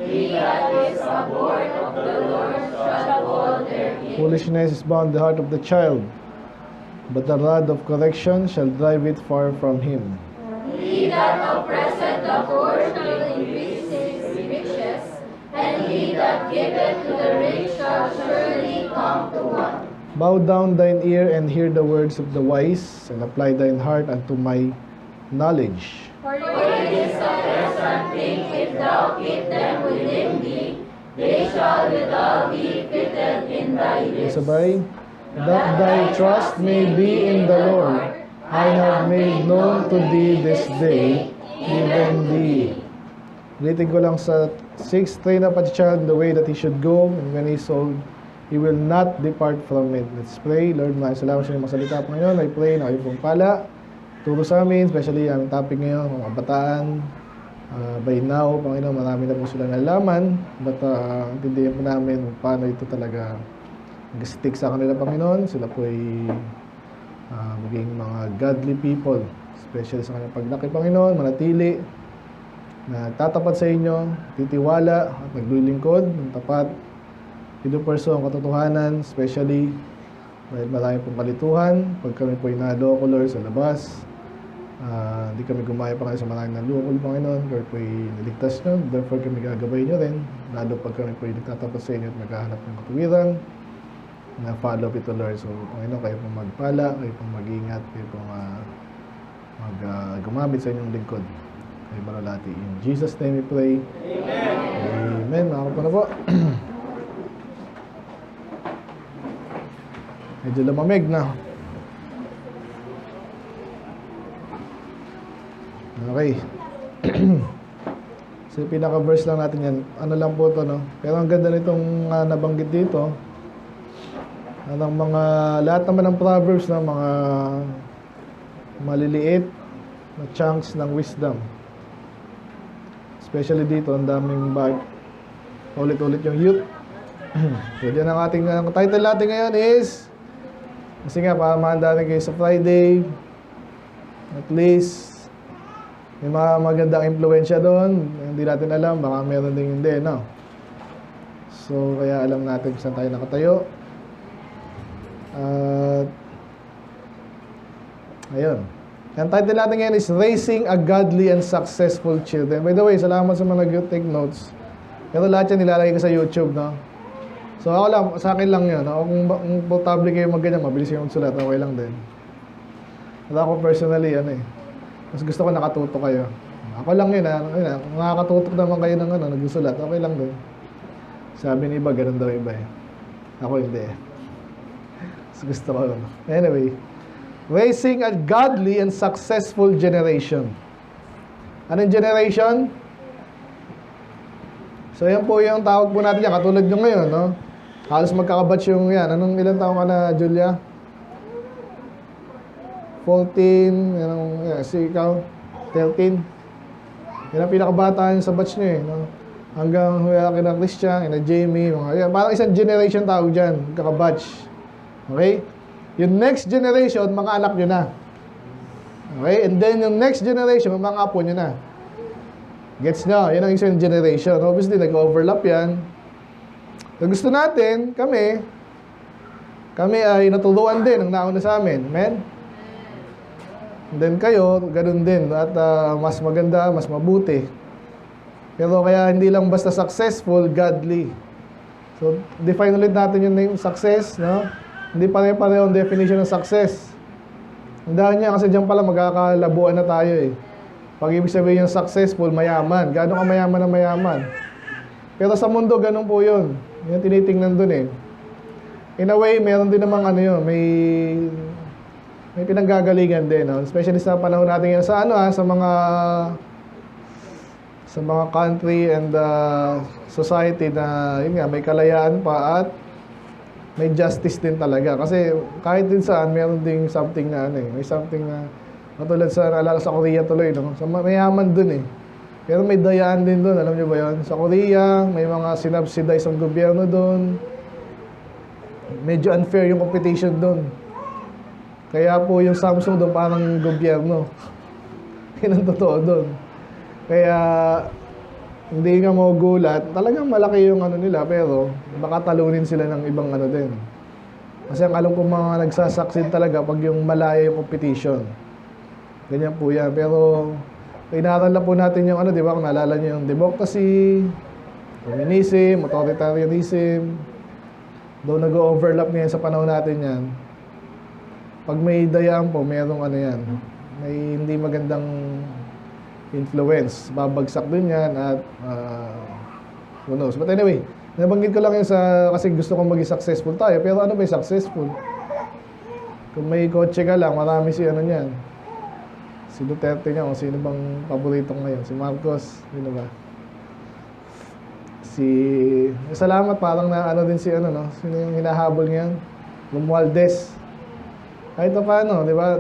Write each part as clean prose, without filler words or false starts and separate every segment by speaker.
Speaker 1: He that is abhorred of the Lord shall fall therein.
Speaker 2: Foolishness is bound in the heart of the child, but the rod of correction shall drive it far from him.
Speaker 1: He that oppresseth the poor shall increase his riches, and he that giveth to the rich shall surely come to want.
Speaker 2: Bow down thine ear and hear the words of the wise, and apply thine heart unto my knowledge.
Speaker 1: For it is a pleasant thing if thou keep them within thee, they shall withal be fitted in thy lips.
Speaker 2: Sabay, that thy trust may be in the Lord, I have made known to thee this day, even thee. Ulitin ko lang sa 6, train up a child in the way that he should go, and when he is old, he will not depart from it. Let's pray. Lord, maraming salamat sa iyong mga salita po ngayon. I pray na kayo pong pala. Turo sa amin, especially ang topic ngayon, mga kabataan. By now, Panginoon, marami na po sila nalaman. But intindihan po namin kung paano ito talaga nag-stick sa kanila, Panginoon. Sila po ay maging mga godly people. Especially sa kanilang paglaki, Panginoon, manatili na tatapat sa inyo, titiwala at naglulingkod ng tapat. Pinuperso ang katotohanan, especially dahil marami pong kalituhan. Pag kami po inaloko, Lord, sa labas, hindi kami gumaya pa kayo sa maraming nalukol, Panginoon. Kaya po niligtas nyo, therefore kami gagabay nyo rin. Lalo pag kami po nagtatapat sa inyo at maghahanap ng katuwiran na follow up ito, Lord. So, Panginoon, kayo pong magpala, kayo pong mag-ingat, kayo pong gumamit sa inyong lingkod. Kayo malalati. In Jesus' name we pray. Amen. Amen. Mga kapwa na po. Medyo lumamig na. Okay. So, pinaka-verse lang natin yan. Ano lang po ito, no? Pero ang ganda nitong nabanggit dito. Anong mga, lahat naman ng Proverbs na mga maliliit na chunks ng wisdom. Especially dito, ang daming ulit-ulit yung youth. So, dyan ang ating title natin ngayon is, kasi nga, para mahanda rin kayo sa Friday, at least, may mga magandang impluensya doon. Hindi natin alam, baka meron din hindi, no? So, kaya alam natin kung saan tayo nakatayo. At, ayun. Ang title natin ngayon is Raising a Godly and Successful Children. By the way, salamat sa mga nag-take notes. Pero lahat yan nilalagay ko sa YouTube, no? So ako lang, sa akin lang yun. Ako kung portable kayo mag-ganyan, mabilis kayo magsulat, okay lang din. Wala ako personally, mas gusto ko nakatuto kayo. Ako lang yun, kung nakakatutok naman kayo ng nagsusulat, okay lang din. Sabi ni iba, ganun daw iba eh. Ako hindi eh. Mas gusto ko yun. Anyway, raising a godly and successful generation. Anong generation? So yan po yung tawag po natin yan, katulad nyo ngayon, no? Halos magkakabatch yung yan. Anong ilang taon ka na, Julia? 14, si ikaw, 13. Yan ang pinakabata sa batch nyo eh, no? Hanggang kina Christian, kina Jamie, mga yan. Parang isang generation tawag dyan, kakabatch. Okay? Yung next generation, mga anak nyo na. Okay? And then yung next generation, mga apo nyo na. Gets nyo? Yan ang isang generation. Obviously, nag-overlap yan. So, gusto natin, kami ay naturuan din ng nauna sa amin. Amen? And then kayo, ganun din. At mas maganda, mas mabuti. Pero kaya hindi lang basta successful, godly. So, define ulit natin yung name success, no? Hindi pare-pareho ang definition ng success. Ang dahil niya, kasi dyan pala magkakalabuan na tayo eh. Pag ibig sabihin yung successful, mayaman. Gaano ka mayaman na mayaman? Pero sa mundo, ganun po yun. Yung tinitingnan dun eh. In a way, meron din namang yun, may pinanggagalingan din. No? Especially sa panahon natin yan, sa mga country and society na, yun nga, may kalayaan pa at may justice din talaga. Kasi kahit din saan, meron ding something na may something na, katulad sa, naalala sa Korea tuloy, no? So, mayaman dun eh. Pero may dayaan din dun, alam nyo ba yun? Sa Korea, may mga sinubsidize ang gobyerno dun. Medyo unfair yung competition dun. Kaya po yung Samsung dun parang gobyerno. Yun ang totoo dun. Kaya, hindi ka magugulat, talagang malaki yung ano nila, pero baka talunin sila ng ibang ano din. Kasi ang alam ko mga nagsasucceed talaga pag yung malaya yung competition. Ganyan po yan. Pero inaral na po natin yung ano, di ba? Kung naalala nyo yung democracy, communism, authoritarianism. Doon nag-overlap ngayon sa panahon natin yan. Pag may dayaan po, mayroong ano yan. May hindi magandang influence. Babagsak din yan at who knows. But anyway, nabanggit ko lang yun kasi gusto kong maging successful tayo. Pero ano ba yung successful? Kung may kotse ka lang, marami si ano niyan. Si Duterte niya, o sino bang paborito ngayon? Si Marcos, sino ba? Salamat, parang na ano din si ano, no? Sino yung hinahabol niyan? Romualdez. Kahit na paano, di ba?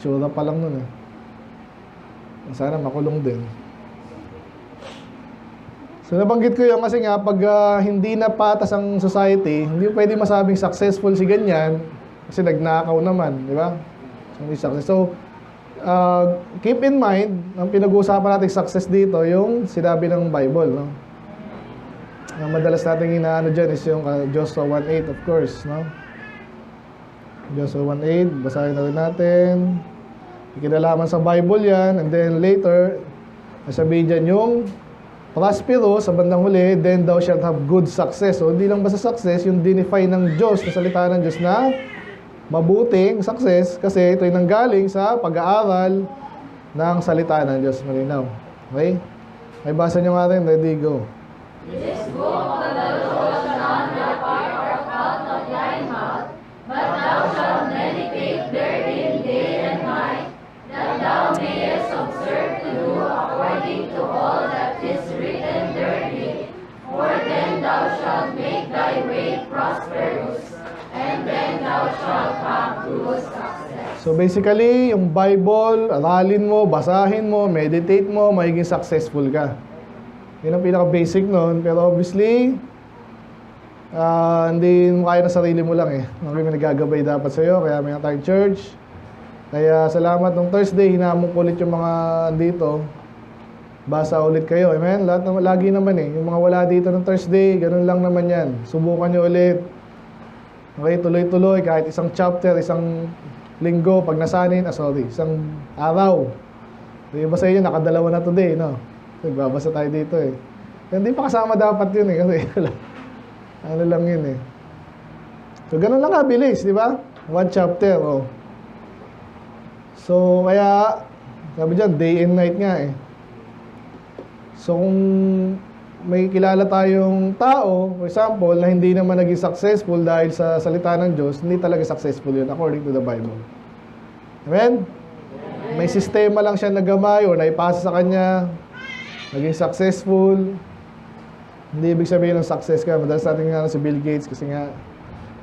Speaker 2: Tsura pa lang nun eh. Sana makulong din. So nabanggit ko yun kasi nga pag hindi na patas ang society, hindi pwede masabing successful si ganyan kasi nagnakaw naman, di ba? So keep in mind, ang pinag-uusapan natin success dito, yung sinabi ng Bible, no? Ang madalas natin inaano dyan is yung Joshua 1:8, of course, no? Joshua 1:8, basahin na rin natin. Ikinalaman sa Bible yan, and then later, nasabihin dyan yung prospero sa bandang huli, then thou shalt have good success. So, hindi lang basta success, yung dinefine ng Diyos, na salita ng Diyos na mabuting success, kasi ito yung nanggaling sa pag-aaral ng salita ng Diyos. Malinaw. Okay? May basa nyo nga rin. Ready, go.
Speaker 1: This book of the law shall not depart out of thy mouth, but thou shalt meditate therein day and night, that thou mayest observe to do according to all that is written therein. For then thou shalt make thy way prosperous, and then thou shalt have good success.
Speaker 2: So basically, yung Bible, aralin mo, basahin mo, meditate mo, magiging successful ka. Yun ang pinaka-basic nun. Pero obviously, hindi mo kaya na sarili mo lang eh. May nagagabay dapat sa'yo, kaya may tayong church. Kaya salamat nung Thursday, hinamon ko ulit yung mga dito. Basa ulit kayo. Amen? Lagi naman eh. Yung mga wala dito ng Thursday, ganun lang naman yan. Subukan nyo ulit. Okay, tuloy-tuloy. Kahit isang chapter, isang linggo, pag nasanin, isang araw. Yung iba sa inyo, nakadalawa na today, no? Nagbabasa tayo dito eh. Hindi pa kasama dapat yun eh. Kasi ano lang yun eh. So, ganun lang kabilis, di ba? One chapter, oh. So, kaya, sabi dyan, day and night nga eh. So, kung may kilala tayong tao, for example, na hindi naman naging successful dahil sa salita ng Diyos, hindi talaga successful yun according to the Bible. Amen? May sistema lang siya nagamay o naipasa sa kanya, naging successful. Hindi ibig sabihin ng success ka. Madalas natin nga si Bill Gates kasi nga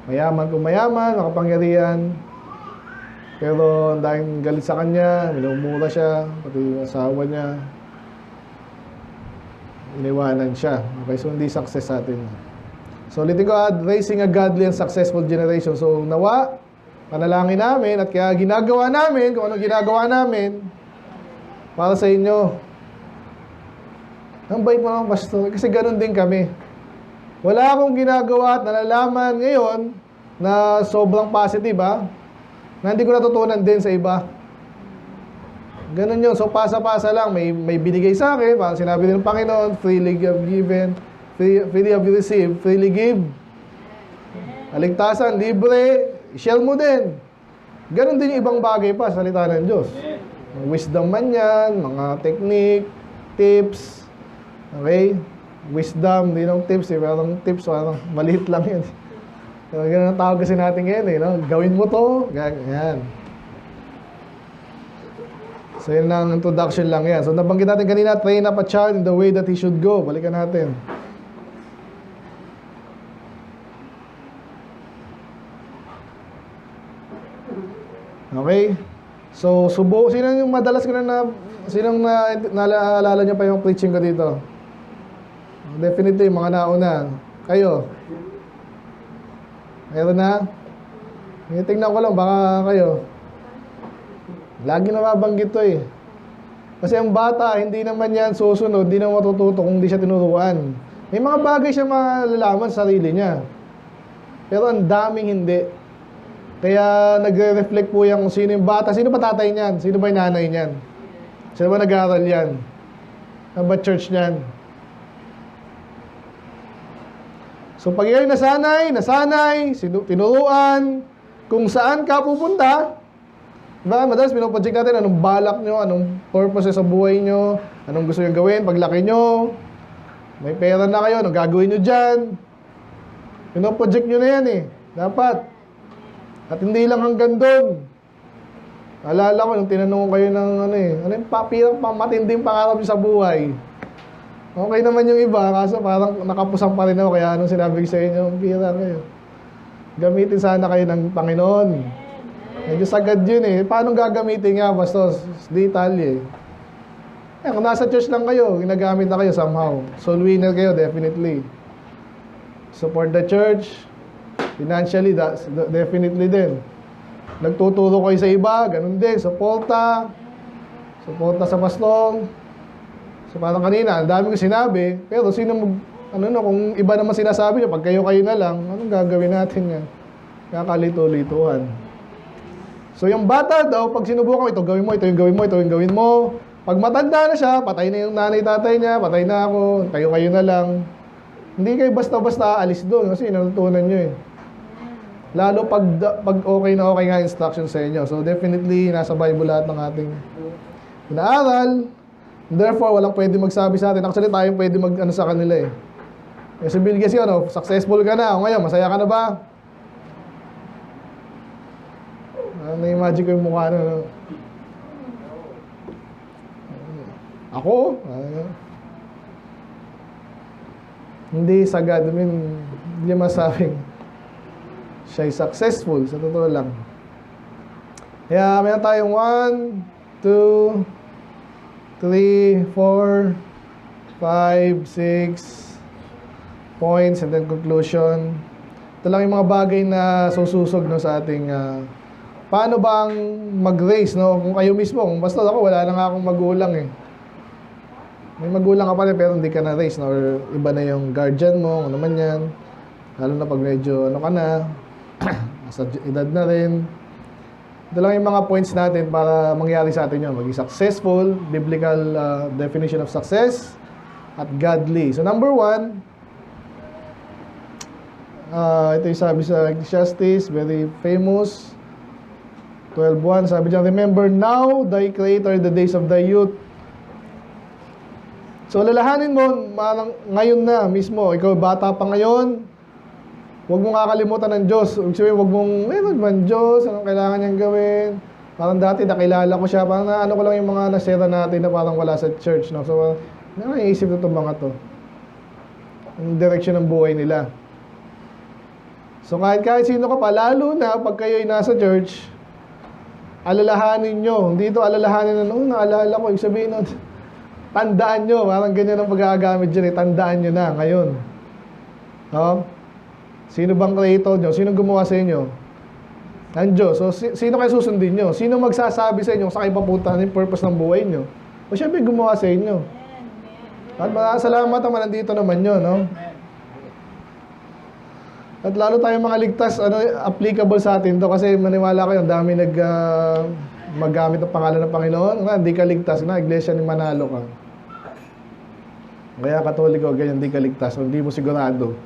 Speaker 2: mayaman kung mayaman, makapangyarihan. Pero dahil galit sa kanya, minumura siya, pati yung asawa niya. Iniwanan siya. Okay, so hindi success sa atin. So ulitin ko, raising a godly and successful generation. So nawa, panalangin namin at kaya ginagawa namin, kung anong ginagawa namin, para sa inyo. Ang bait mo naman, pastor, kasi ganun din kami. Wala akong ginagawa at nalalaman ngayon na sobrang positive, ha? Na hindi ko natutunan din sa iba. Ganun yun. So, pasa-pasa lang. May binigay sa akin. Parang sinabi din ng Panginoon, freely have given, freely have received, freely give. Kaligtasan, libre, share mo din. Ganun din yung ibang bagay pa sa salita ng Diyos. Wisdom man yan, mga technique, tips. Okay? Wisdom, di ng tips eh. Parang tips, parang maliit lang yun. Ganun ang tawag kasi natin ngayon eh. No? Gawin mo to. Ganyan. So, yun lang, introduction lang yan. So, nabanggit natin kanina, train up a child in the way that he should go. Balikan natin. Okay? So, sino yung madalas ko sinong naalala nyo pa yung preaching ko dito? Definitely, mga nauna. Kayo? Meron na? Tingnan ko lang, baka kayo. Lagi na mabanggit to eh. Kasi ang bata, hindi naman yan susunod, hindi naman matututo kung hindi siya tinuruan. May mga bagay siya malalaman sa sarili niya. Pero ang daming hindi. Kaya nagre-reflect po yan kung sino yung bata. Sino ba tatay niyan? Sino ba yung nanay niyan? Sino ba nag-aaral yan? Ano ba church niyan? So pag kayo nasanay, tinuruan, kung saan ka pupunta, diba? Madalas pinoproject natin anong balak nyo, anong purpose sa buhay nyo, anong gusto nyo gawin paglaki nyo, may pera na kayo, anong gagawin nyo dyan. Pinoproject nyo na yan eh. Dapat. At hindi lang hanggang doon. Alala ko, nung tinanong ko kayo ng ano yung matinding pangarap nyo sa buhay. Okay naman yung iba, kaso parang nakapusang pa rin ako, kaya anong sinabi ko sa inyo, pira kayo. Gamitin sana kayo ng Panginoon. Medyo sagad yun eh. Paano gagamitin nga, bastos? Detalye. Kung nasa church lang kayo, ginagamit na kayo somehow. Soul winner kayo, definitely. Support the church. Financially, definitely din. Nagtuturo kayo sa iba, ganun din. Suporta sa pastong. So parang kanina, ang dami ko sinabi, pero kung iba naman sinasabi nyo, pag kayo na lang, anong gagawin natin yan? Kakalito-lituhan. So yung bata daw, pag sinubukan, ito gawin mo, ito yung gawin mo, ito yung gawin mo. Pag matanda na siya, patay na yung nanay-tatay niya, patay na ako, kayo na lang. Hindi kayo basta-basta aalis doon kasi inutunan nyo eh. Lalo pag okay na okay nga instruction sa inyo. So definitely, nasa Bible lahat ng ating inaaral. Therefore, walang pwede magsabi sa atin. Actually, tayong pwede mag-ano sa kanila eh. Kasi Bill Gates yun, successful ka na. O ngayon, masaya ka na ba? Na-imagine ko yung mukha na. Ako? Hindi sagad. Hindi masabing siya'y successful. Sa totoo lang. Kaya, mayroon tayong 1, 2, 3, 4, 5, 6 points and then conclusion. Ito lang yung mga bagay na sususog sa ating paano bang mag-raise, no? Kung kayo mismo, kung basta ako, wala na nga akong magulang eh. May magulang ka pa rin pero hindi ka na raise, no? Or iba na yung guardian mo, ano naman yan. Lalo na pag medyo ka na, sa edad na rin. Ito lang yung mga points natin para mangyari sa atin yun. Maging successful, biblical definition of success, at godly. So number 1, ito yung sabi sa Ecclesiastes, very famous. 12:1, sabi diyan, remember now thy Creator in the days of thy youth. So lalahanin mo, ngayon na mismo, ikaw bata pa ngayon, huwag mong kakalimutan ng Diyos. Huwag sabihin, huwag mong, meron man Diyos, anong kailangan niyang gawin. Parang dati, nakilala ko siya, parang ano ko lang yung mga nasera natin na parang wala sa church. No? So, naiisip na itong mga to. Yung direction ng buhay nila. So, kahit sino ka pa, lalo na pag kayo'y nasa church, alalahanin nyo. Hindi ito alalahanin na, naalala ko, yung sabihin nun, tandaan nyo, parang ganyan ang pagkagamit dyan, tandaan nyo na ngayon. No? Sino bang creator nyo? Sino gumawa sa inyo? Ang Diyos. So, sino kayo susundin nyo? Sino magsasabi sa inyo kung saan kayo papunta, yung purpose ng buhay nyo? O syempre, gumawa sa inyo. At salamat naman, nandito naman yun, no? At lalo tayong mga ligtas, applicable sa atin to kasi maniwala kayo, ang dami magamit ng pangalan ng Panginoon. Hindi ka ligtas na, iglesia ni Manalo ka. Kaya Katoliko, ganyan, hindi ka ligtas. Hindi mo sigurado.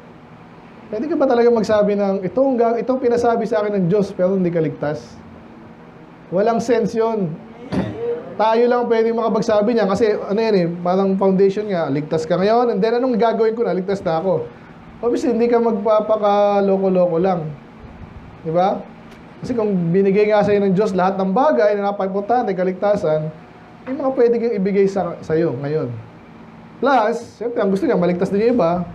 Speaker 2: Pwede ka ba talaga magsabi ng, itong pinasabi sa akin ng Diyos, pero hindi ka ligtas? Walang sense yun. Tayo lang pwede makapagsabi niya, kasi parang foundation nga, ligtas ka ngayon, and then anong gagawin ko na, ligtas na ako. Obviously, hindi ka magpapaka-loko-loko lang. Diba? Kasi kung binigay nga sa'yo ng Diyos lahat ng bagay na napaka-importante, kaligtasan, may mga pwede kang ibigay sa'yo ngayon. Plus, siyempre, ang gusto niya, maligtas din yung iba.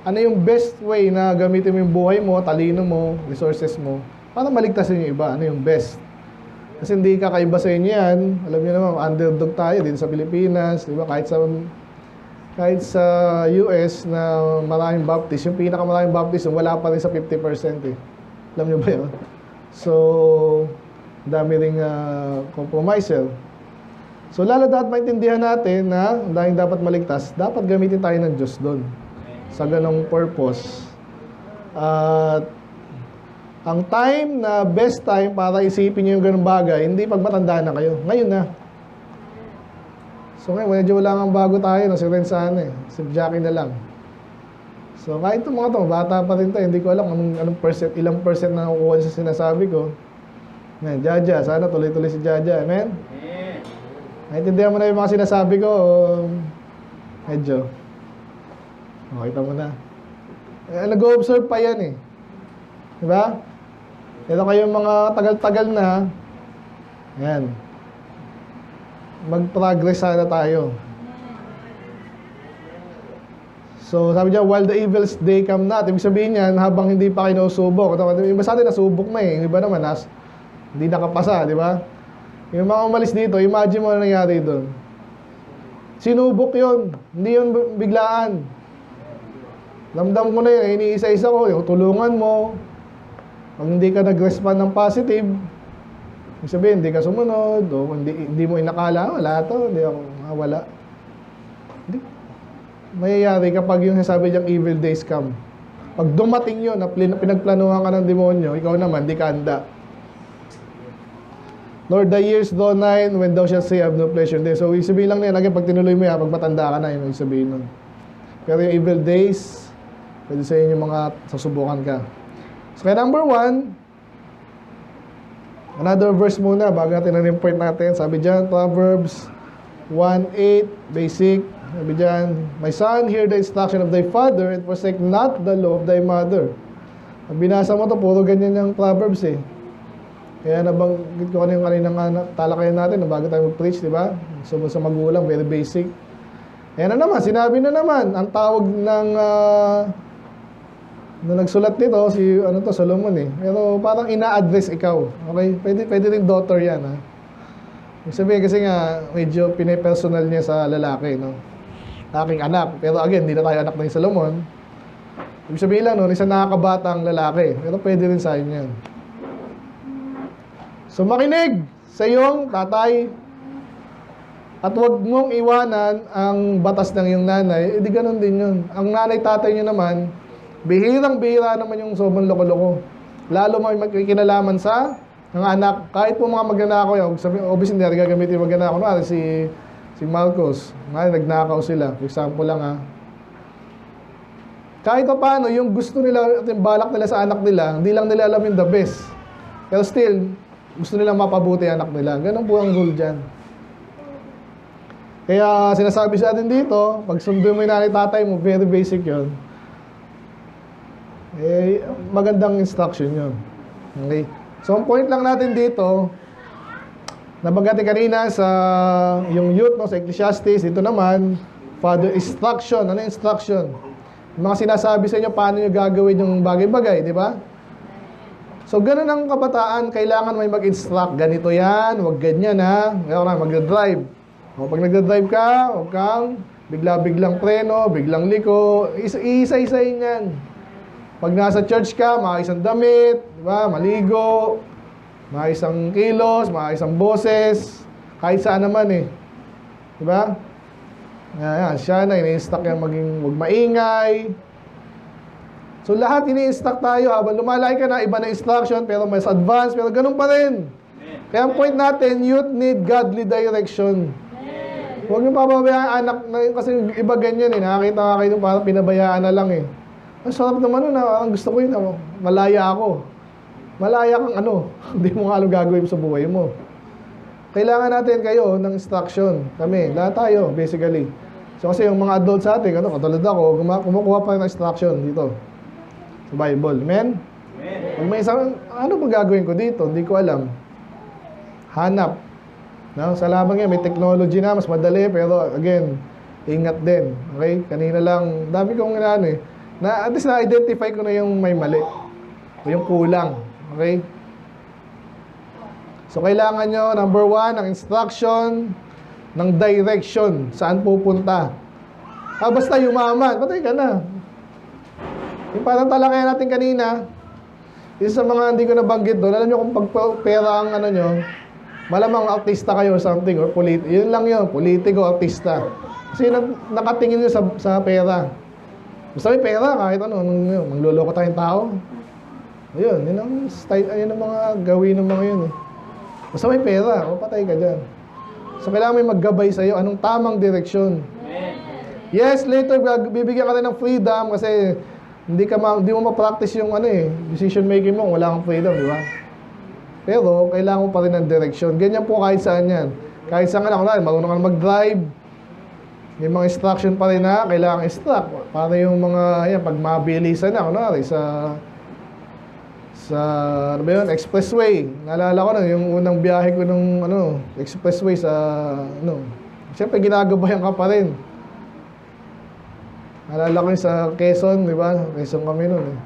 Speaker 2: Ano yung best way na gamitin mo yung buhay mo, talino mo, resources mo, para maligtas din yung iba? Ano yung best? Kasi hindi kakaiba sa inyo yan. Alam niyo naman, underdog tayo dito sa Pilipinas. Diba? Kahit sa US na maraming baptist, yung pinakamaraming baptist, wala pa rin sa 50% eh. Alam niyo ba yun? So, dami ring compromiser. So lalo dapat maintindihan natin na dahil dapat maligtas, dapat gamitin tayo ng Diyos doon sa ganong purpose. At ang time na best time para isipin nyo yung ganong bagay, hindi pag matanda na kayo. Ngayon na. So ngayon, medyo wala kang bago tayo, no? Si Renzana si Jackie na lang. So kahit itong mga to, bata pa rin tayo, hindi ko alam anong percent, ilang percent na nakukuha sa sinasabi ko. Ngayon, Jaja, sana tuloy-tuloy si Jaja. Amen? Naintindihan mo na yung mga sinasabi ko, medyo. Kita mo na. Nag-observe pa yan eh. Diba? Ito kayong mga tagal-tagal na, yan. Mag-progress sana tayo. So, sabi niya, while the evil's day come not, ibig sabihin niyan, habang hindi pa kayo nasubok. Iba sa atin, nasubok na eh. Iba naman, hindi nakapasa, di ba? Yung mga umalis dito, imagine mo na nangyari doon. Sinubok yun. Hindi yun biglaan. Damdam ko na yun, iniisa-isa ko, yung tulungan mo. Pag hindi ka nag-respond ng positive, ibig sabihin, hindi ka sumunod, o hindi mo inakala, wala to, hindi ako, wala. Hindi. Mayayari kapag yung sasabi niyang evil days come. Pag dumating yun, na pinagplanuhan ka ng demonyo, ikaw naman, di ka handa. Lord, the years draw nigh when thou shalt say, I have no pleasure in them. So, ibig sabihin lang niya, pag tinuloy mo yan, pag matanda ka na, yun ibig sabihin nun. Pero yung evil days, pwede sa inyo mga sasubukan ka. So, kaya number 1, another verse muna, bago natin ang point natin. Sabi dyan, Proverbs 1:8, basic. Sabi dyan, my son, hear the instruction of thy father, and forsake not the law of thy mother. Ang binasa mo to, puro ganyan yung Proverbs eh. Kaya nabanggit ko kaninang talakayan natin na bago tayo mag-preach, di ba? So, sa magulang, very basic. Ayan na naman, sinabi na naman, ang tawag ng na nagsulat nito, si Solomon eh. Pero parang ina-address ikaw. Okay? Pwede rin daughter yan, ha? Sabihin kasi nga, medyo pinipersonal niya sa lalaki, no? Aking anak. Pero again, hindi na tayo anak ng Solomon. Ibig sabihin lang, no? Isang nakakabatang lalaki. Pero pwede rin sa inyo yan. So makinig sa iyong tatay at huwag mong iwanan ang batas ng iyong nanay. Di ganun din yun. Ang nanay-tatay nyo naman, bihirang-bihira naman yung sobrang loko-loko. Lalo may magkikinalaman sa ng anak. Kahit po mga magnanakaw yan, obviously hindi gagamitin magnanakaw. Si Marcos, nagnakaw sila. For example lang ha. Kahit pa paano, yung gusto nila, yung balak nila sa anak nila, hindi lang nila alam yung the best. Pero still, gusto nilang mapabuti anak nila. Ganun po ang rule dyan. Kaya sinasabi sa atin dito, pag sundo mo yung nanay-tatay mo, very basic yun. Magandang instruction yun. Okay? So, ang point lang natin dito, nabanggatin kanina sa yung youth, no, sa Ecclesiastes, dito naman, Father, instruction. Ano yung instruction? Yung mga sinasabi sa inyo, paano nyo gagawin yung bagay-bagay, di ba? So, ganun ang kabataan, kailangan may mag-instruct. Ganito yan, huwag ganyan ha. Ngayon, mag-drive. O, pag nag-drive ka, huwag kang bigla-biglang preno, biglang liko. Isa-isayin yan. Pag nasa church ka, maayos ang damit, diba? Maligo, maayos ang kilos, maayos ang boses, kahit saan naman eh. Diba? Yan, siya na, ini-instruct yan maging huwag maingay. So lahat ini-instruct tayo, habang lumalaki ka na, iba na instruction, pero mas advanced, pero ganun pa rin. Kaya ang point natin, youth need godly direction. Huwag yung pababayaan anak na yun, kasi iba ganyan eh, nakakita ka kayo parang pinabayaan na lang eh. Ang sarap naman nun, ang gusto ko yun, malaya ako. Malaya kang hindi mo nga alam gagawin sa buhay mo. Kailangan natin kayo ng instruction. Kami, lahat tayo, basically. So kasi yung mga adults sa atin, katulad ako, kumukuha pa ng instruction dito. Sa Bible. Amen? Pag may isang, ano ba gagawin ko dito? Hindi ko alam. Hanap. No? Sa labang yan, may technology na, mas madali, pero again, ingat din. Okay? Kanina lang, dami kong at least na-identify ko na yung may mali. O yung kulang. Okay? So, kailangan nyo, number 1, ang instruction ng direction. Saan pupunta? Basta yumaman, patay ka na. Yung parang talakayan natin kanina, isa sa mga hindi ko nabanggit doon, alam nyo kung pagpera ang nyo, Malamang artista kayo or something, or yun lang yun, politiko, artista. Kasi nakatingin nyo sa pera. Basta may pera, kahit ano, mangloloko tayong tao. Ayun, yun ang style, ayun ang mga gawin ng mga yun eh. Basta may pera, o patay ka dyan. So kailangan may maggabay sa'yo, anong tamang direksyon. Yes, later bibigyan ka rin ng freedom kasi hindi mo ma-practice yung decision making mo, wala kang freedom, di ba? Pero kailangan mo pa rin ng direksyon. Ganyan po kahit saan yan. Kahit saan ka na, marunong ka mag-drive, may mga instruction pa rin na kailangan instruct. Para yung mga, yan, pag mabilisan na, kunwari, sa ano ba yun? Expressway. Naalala ko na, yung unang biyahe ko nung, expressway sa, siyempre ginagabayan ka pa rin. Naalala ko yung sa Quezon, di ba? Quezon kami nun eh.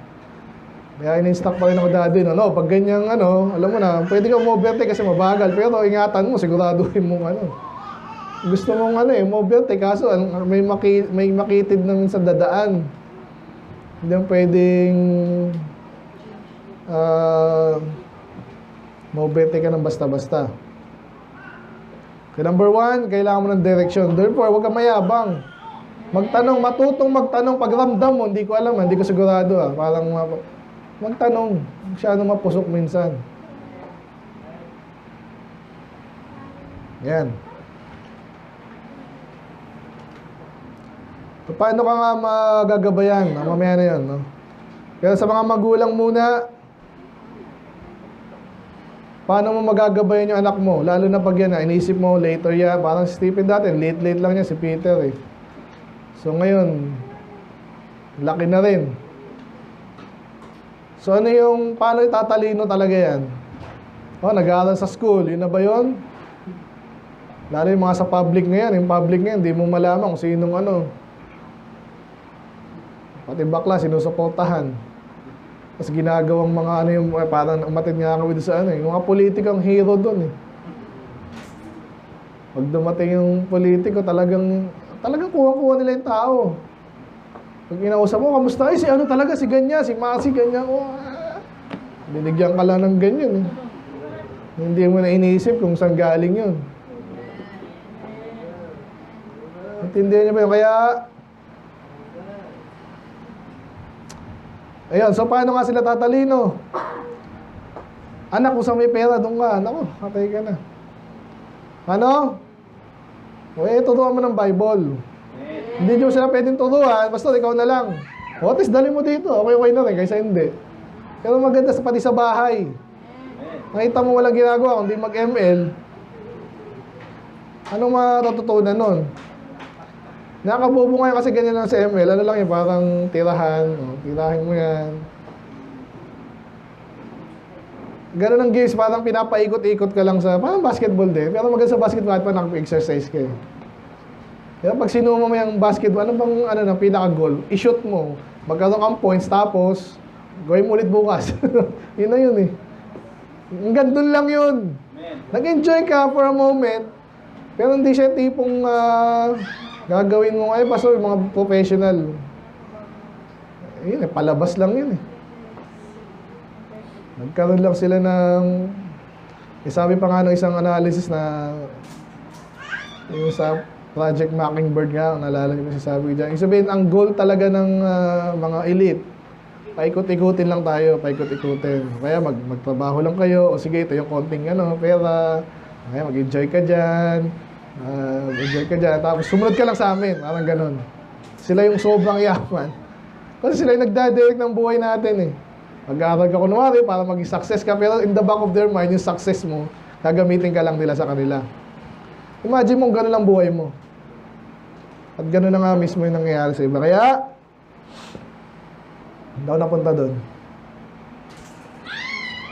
Speaker 2: Kaya in-instruct pa rin ako dati, pag ganyang alam mo na, pwede kang mo-overtake kasi mabagal, pero ingatan mo, siguraduhin mong gusto mong mo-overtake, kaso may makitid na minsan dadaan. Hindi mo pwedeng mo-overtake ka ng basta-basta. Okay, number 1, kailangan mo ng direction. Therefore, huwag kang mayabang. Matutong magtanong, pag ramdam mo, hindi ko alam, hindi ko sigurado parang magtanong, masyadong mapusok minsan. Yan. So, paano ka nga magagabayan? Mamaya na yun, Pero sa mga magulang muna, paano mo magagabayan yung anak mo? Lalo na pag yan, inisip mo, later yan. Parang si Stephen dati, late lang niya, si Peter eh. So ngayon, laki na rin. So paano itatalino talaga yan? Nag-aaral sa school, yun na ba yun? Lalo yung mga sa public ngayon, hindi mo malaman kung sinong pati bakla, sinusuportahan. Tapos ginagawang mga parang umatid nga kami doon sa yung mga politikang hero doon eh. Pag dumating yung politiko, talagang kuha-kuha nila yung tao. Pag inausap mo, kamusta? Si talaga, si ganyan, si Masi, ganyan. Binigyan ka lang ng ganyan eh. Hindi mo na iniisip kung saan galing yun. Intindihan niyo ba yun? Kaya, ayun, so paano nga sila tatalino? Anak, kung saan may pera, doon ka. Naku, patay ka na. Ano? Turuan mo ng Bible. Hindi nyo sila pwedeng turuan, basta ikaw na lang. At least dali mo dito, okay na rin, kaysa hindi. Pero maganda pati sa bahay. Nakita mo walang ginagawa, kundi mag-ML. Anong matututunan nun? Nakakabobo ngayon kasi ganyan lang sa ML. Ano lang yun, parang tirahan. Tirahin mo yan. Ganun ang games, parang pinapaikot-ikot ka lang parang basketball din. Pero maganda sa basketball, pa nakapag-exercise ka eh. Kaya pag sinuma mo yung basketball, ano bang pinaka-goal? I-shoot mo. Magkaroon kang points, tapos gawin mo ulit bukas. Yun na yun eh. Hanggang dun lang yun. Nag-enjoy ka for a moment, pero hindi siya tipong gagawin mo ngayon. Basta yung mga professional. Yun eh, palabas lang yun eh. Nagkaroon lang sila ng sabi pa nga isang analysis na yung sa Project Mockingbird nga, naalala niyo sabi dyan. Ibig sabihin, ang goal talaga ng mga elite, paikot-ikutin lang tayo, paikot-ikutin. Kaya magtrabaho lang kayo, o sige, ito yung konting pera, kaya mag-enjoy ka dyan, tapos sumunod ka lang sa amin, parang ganun. Sila yung sobrang yaman. Kasi sila yung nagdadirect ng buhay natin eh. Mag-aaral ka kunwari para maging success ka, pero in the back of their mind, yung success mo, gagamitin ka lang nila sa kanila. Imagine mo, gano'n lang buhay mo. At gano'n na nga mismo yung nangyayari sa iba. Kaya, hindi ako napunta doon.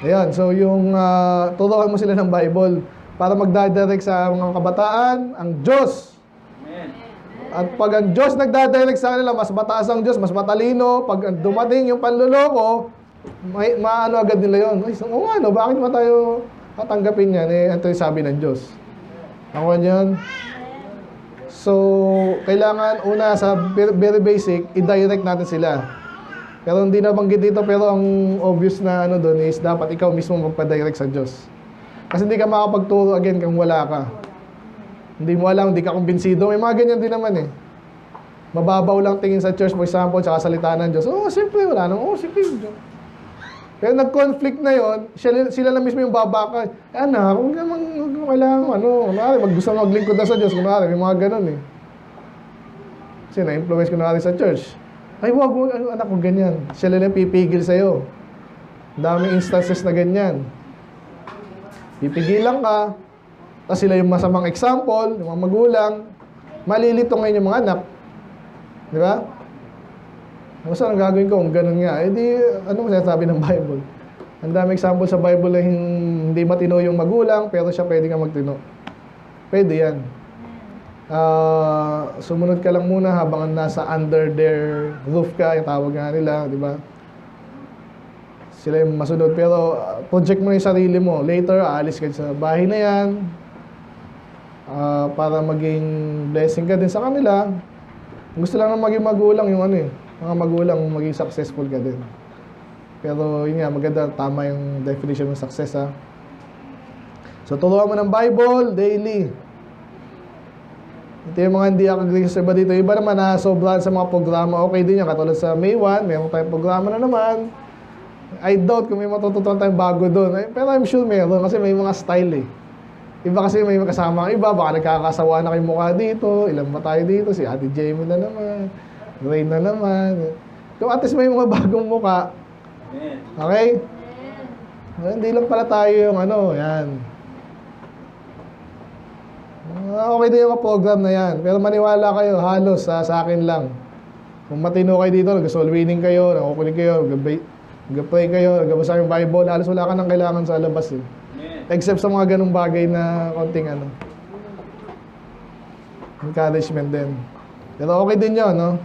Speaker 2: Ayan, so yung turuan mo sila ng Bible para magdadirect sa mga kabataan, ang Diyos. At pag ang Diyos nagdadirect sa kanila, mas mataas ang Diyos, mas matalino. Pag dumating yung panluloko, maano agad nila yun. Ay, bakit ba tayo tatanggapin yan? Ito yung sabi ng Diyos. Ako yan. So, kailangan una sa very basic, i-direct natin sila. Pero hindi nabanggit dito, pero ang obvious na doon is dapat ikaw mismo magpa-direct sa Diyos. Kasi hindi ka makapagturo again kung wala ka. Hindi mo alam, hindi ka kumbinsido. May mga ganyan din naman eh. Mababaw lang tingin sa church, for example, tsaka salita ng Diyos. Siyempre, wala nang, sige. Pero nag-conflict na yon, sila lang mismo yung babaka. Anak, kung kailangan, gusto maglingkod na sa Diyos, kunwari, may mga ganun eh. Kasi na-influence ko na sa church. Ay, wag mo, anak ko ganyan. Sila lang pipigil sa'yo. Daming instances na ganyan. Pipigilan ka, tapos sila yung masamang example, yung mga magulang, malilito ngayon yung mga anak. Di ba? Ano saan ang gagawin ko kung ganun nga? Eh di, ano mo sinasabi ng Bible? Ang daming example sa Bible na hindi matino yung magulang, pero siya pwede nga magtino. Pwede yan. Sumunod ka lang muna habang nasa under their roof ka, yung tawag nga nila, di ba? Sila yung masunod. Pero project mo yung sarili mo. Later, aalis ka sa bahay na yan para maging blessing ka din sa kanila. Gusto lang na maging magulang yung mga magulang maging successful ka din. Pero yun nga, maganda, tama yung definition ng success ha. So turuan mo ng Bible daily. Ito yung mga hindi agree sa iba dito. Iba naman na sobrahan sa mga programa. Okay din yan. Katulad sa May 1, mayroon tayong programa na naman. I doubt kung may matututunan tayong bago doon. Pero I'm sure meron kasi may mga style eh. Iba kasi may kasama ang iba. Baka nagkakasawa na kayong mukha dito. Ilan ba tayo dito? Si Ate Jamie na naman. Rain na naman. Kung at least may mga bagong mukha. Okay? Hindi lang pala tayo yung yan. Okay din yung program na yan. Pero maniwala kayo, halos sa akin lang. Kung matino kayo dito, nag-soul winning kayo, nag-opening kayo, nag-pray kayo, nag-abasa yung Bible, halos wala ka nang kailangan sa labas eh. Except sa mga ganung bagay na konting encouragement din. Pero okay din yun, no?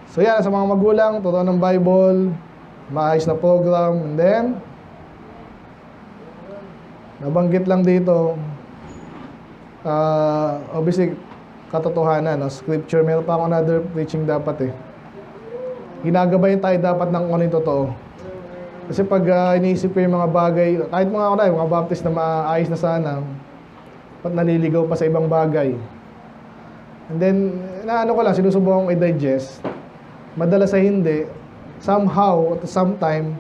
Speaker 2: So yan, sa mga magulang, turuan ng Bible, maayos na program, and then, nabanggit lang dito, obviously, katotohanan, no? Scripture, meron pa ako another preaching dapat eh. Ginagabayan tayo dapat ng kung ano yung totoo. Kasi pag iniisip ko yung mga bagay, kahit mga baptist na maayos na sana, ba't naliligaw pa sa ibang bagay? And then, ko lang, sinusubukan kong i-digest. Madalas sa hindi, somehow, at sometime,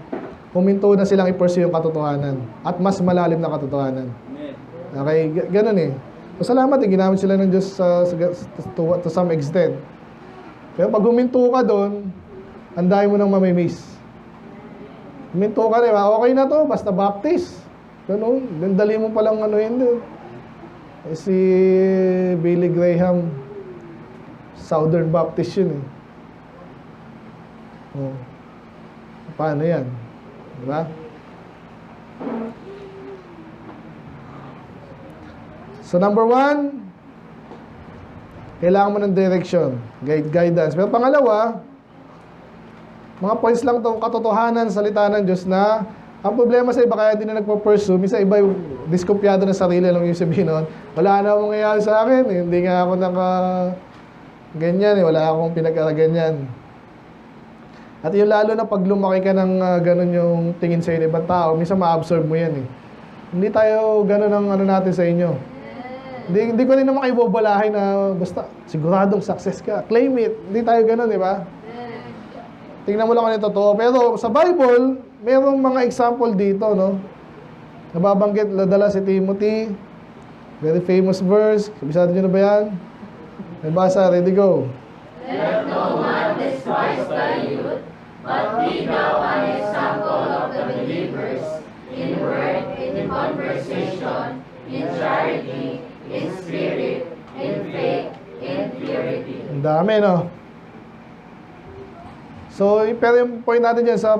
Speaker 2: huminto na silang i-pursue yung katotohanan. At mas malalim na katotohanan. Okay, ganun eh. So, salamat eh, ginamit sila ng Diyos to some extent. Pero pag huminto ka doon, ang dami mo nang mamimiss. Huminto ka rin, okay na to, basta baptist. Ganun, dali mo palang yun. Si Billy Graham, Southern Baptist yun eh. Paano yan? Diba? So number 1, kailangan mo ng direction, guidance. Pero pangalawa, mga points lang itong katotohanan, salita ng Diyos na ang problema sa iba kaya hindi na nagpo-pursue, minsan iba yung diskumpiyado ng sarili lang yung sabihin nun, wala na akong nangyayari sa akin, hindi nga ako ganyan, wala akong pinag-araganyan. At yung lalo na pag lumaki ka ng ganun yung tingin sa ibang tao, minsan ma-absorb mo yan eh. Hindi tayo ganun ang natin sa inyo. Hindi ko rin naman kayo bobolahin na basta siguradong success ka. Claim it. Hindi tayo ganun, di ba? Tingnan mo lang kung ano yung totoo. Pero sa Bible, mayroong mga example dito, no? Nababanggit, dala si Timothy. Very famous verse. Kabisado nyo na ba yan? May basa, ready, go.
Speaker 1: Let no man despise thy youth, but be thou an example of the believers, in word, in conversation, in charity, in spirit, in faith, in purity.
Speaker 2: Ang dami, no? So, pero yung point natin dyan sa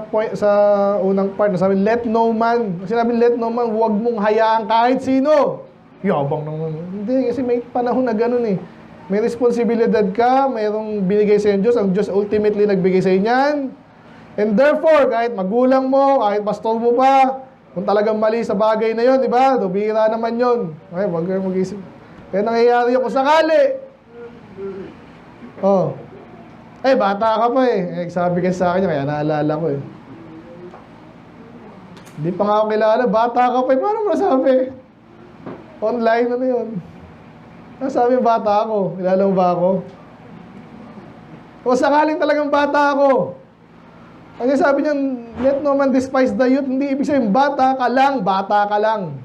Speaker 2: unang part, sabi, let no man, sinabi, let no man, huwag mong hayaan kahit sino. Yabang naman. Hindi, kasi may panahon na ganun eh. May responsibilidad ka, mayroong binigay sa Diyos, ang Diyos ultimately nagbigay sa inyan. And therefore, kahit magulang mo, kahit pastor mo pa, kung talagang mali sa bagay na yon, di ba? Bihira naman yon. Okay, wag kayong mag-isip. Kaya nangyayari yun kung sakali. Oh. Bata ka pa eh. Sabi ka sa akin, kaya naalala ko eh. Hindi pa nga ako kilala, bata ka pa, paano mo nasabi? Online, ano yun? Nasabi bata ako, kilala mo ba ako? O sakaling talagang bata ako. Kasi sabi niya, let no man despise the youth, hindi ibig sabihin, bata ka lang, bata ka lang.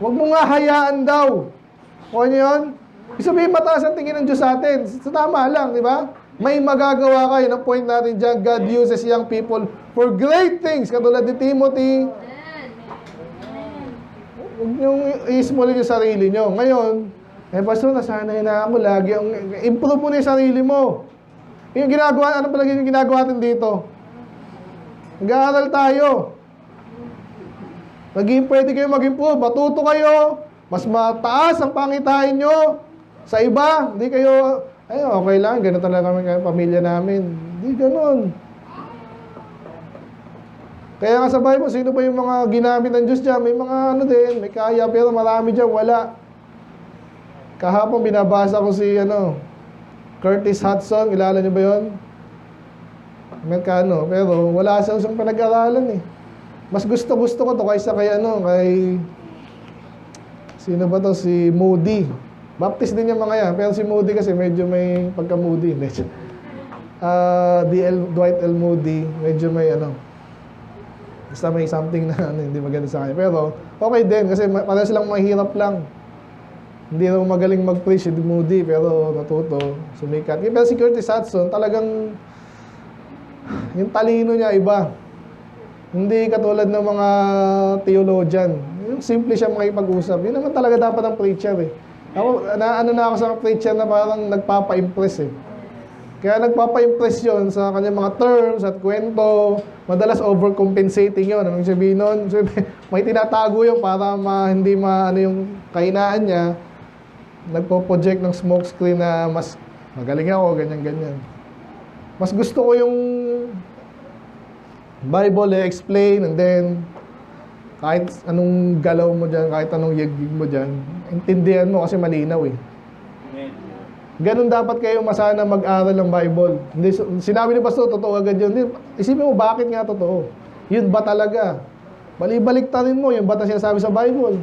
Speaker 2: Huwag mo nga hayaan daw. O ano yun? Ibig sabihin, mataas ang tingin ng Diyos sa atin. Sa tama lang, di ba? May magagawa kayo. Ang point natin dyan, God uses young people for great things. Katulad ni Timothy. Huwag niyong i-small yung sarili niyo. Ngayon, pastor, nasanay na ako lagi. Improve mo na yung sarili mo. Yung ginagawa, ano pala yung ginagawa natin dito? Nag-aaral tayo. Pwede kayo mag-improve. Matuto kayo. Mas mataas ang pangitain nyo. Sa iba, hindi kayo, ay, okay lang, gano'n talaga kami pamilya namin. Hindi gano'n. Kaya nga sa Bible, sino ba yung mga ginamit ng Diyos dyan? May mga ano din, may kaya, pero marami dyan, wala. Kahapon, binabasa ko si, Curtis Hudson, kilala niyo ba yun? Amerikano, pero wala sa isang pinag-aralan eh. Mas gusto-gusto ko to kaysa kay, sino ba to? Si Moody. Baptist din yung mga yan. Pero si Moody kasi medyo may pagka-Moody. Dwight L. Moody, medyo may basta may something na hindi maganda sa kanya. Pero okay din kasi parang silang mahirap lang. Hindi naman magaling mag-preach si Moody pero natuto, sumikat. Pero si Curtis Hudson talagang yung talino niya iba. Hindi katulad ng mga theologian. Yung simple siya makipag-usap. Yun naman talaga dapat ang preacher eh. Ako, na ako sa preacher na parang nagpapa-impress eh. Kaya nagpapa-impress yun sa kanyang mga terms at kwento. Madalas overcompensating yun. Anong sabihin nun? May tinatago yun para hindi yung kahinaan niya. Nagpo-project ng smoke screen na mas magaling ako, ganyan-ganyan. Mas gusto ko yung Bible explain and then kahit anong galaw mo dyan, kahit anong yagig mo dyan, intindihan mo kasi malinaw eh. Ganun dapat kayo masana mag-aral ng Bible. Hindi, sinabi ni Pastor, totoo agad yun. Isipin mo, bakit nga totoo? Yun ba talaga? Balik-tarin mo, yung ba na sinasabi sa Bible?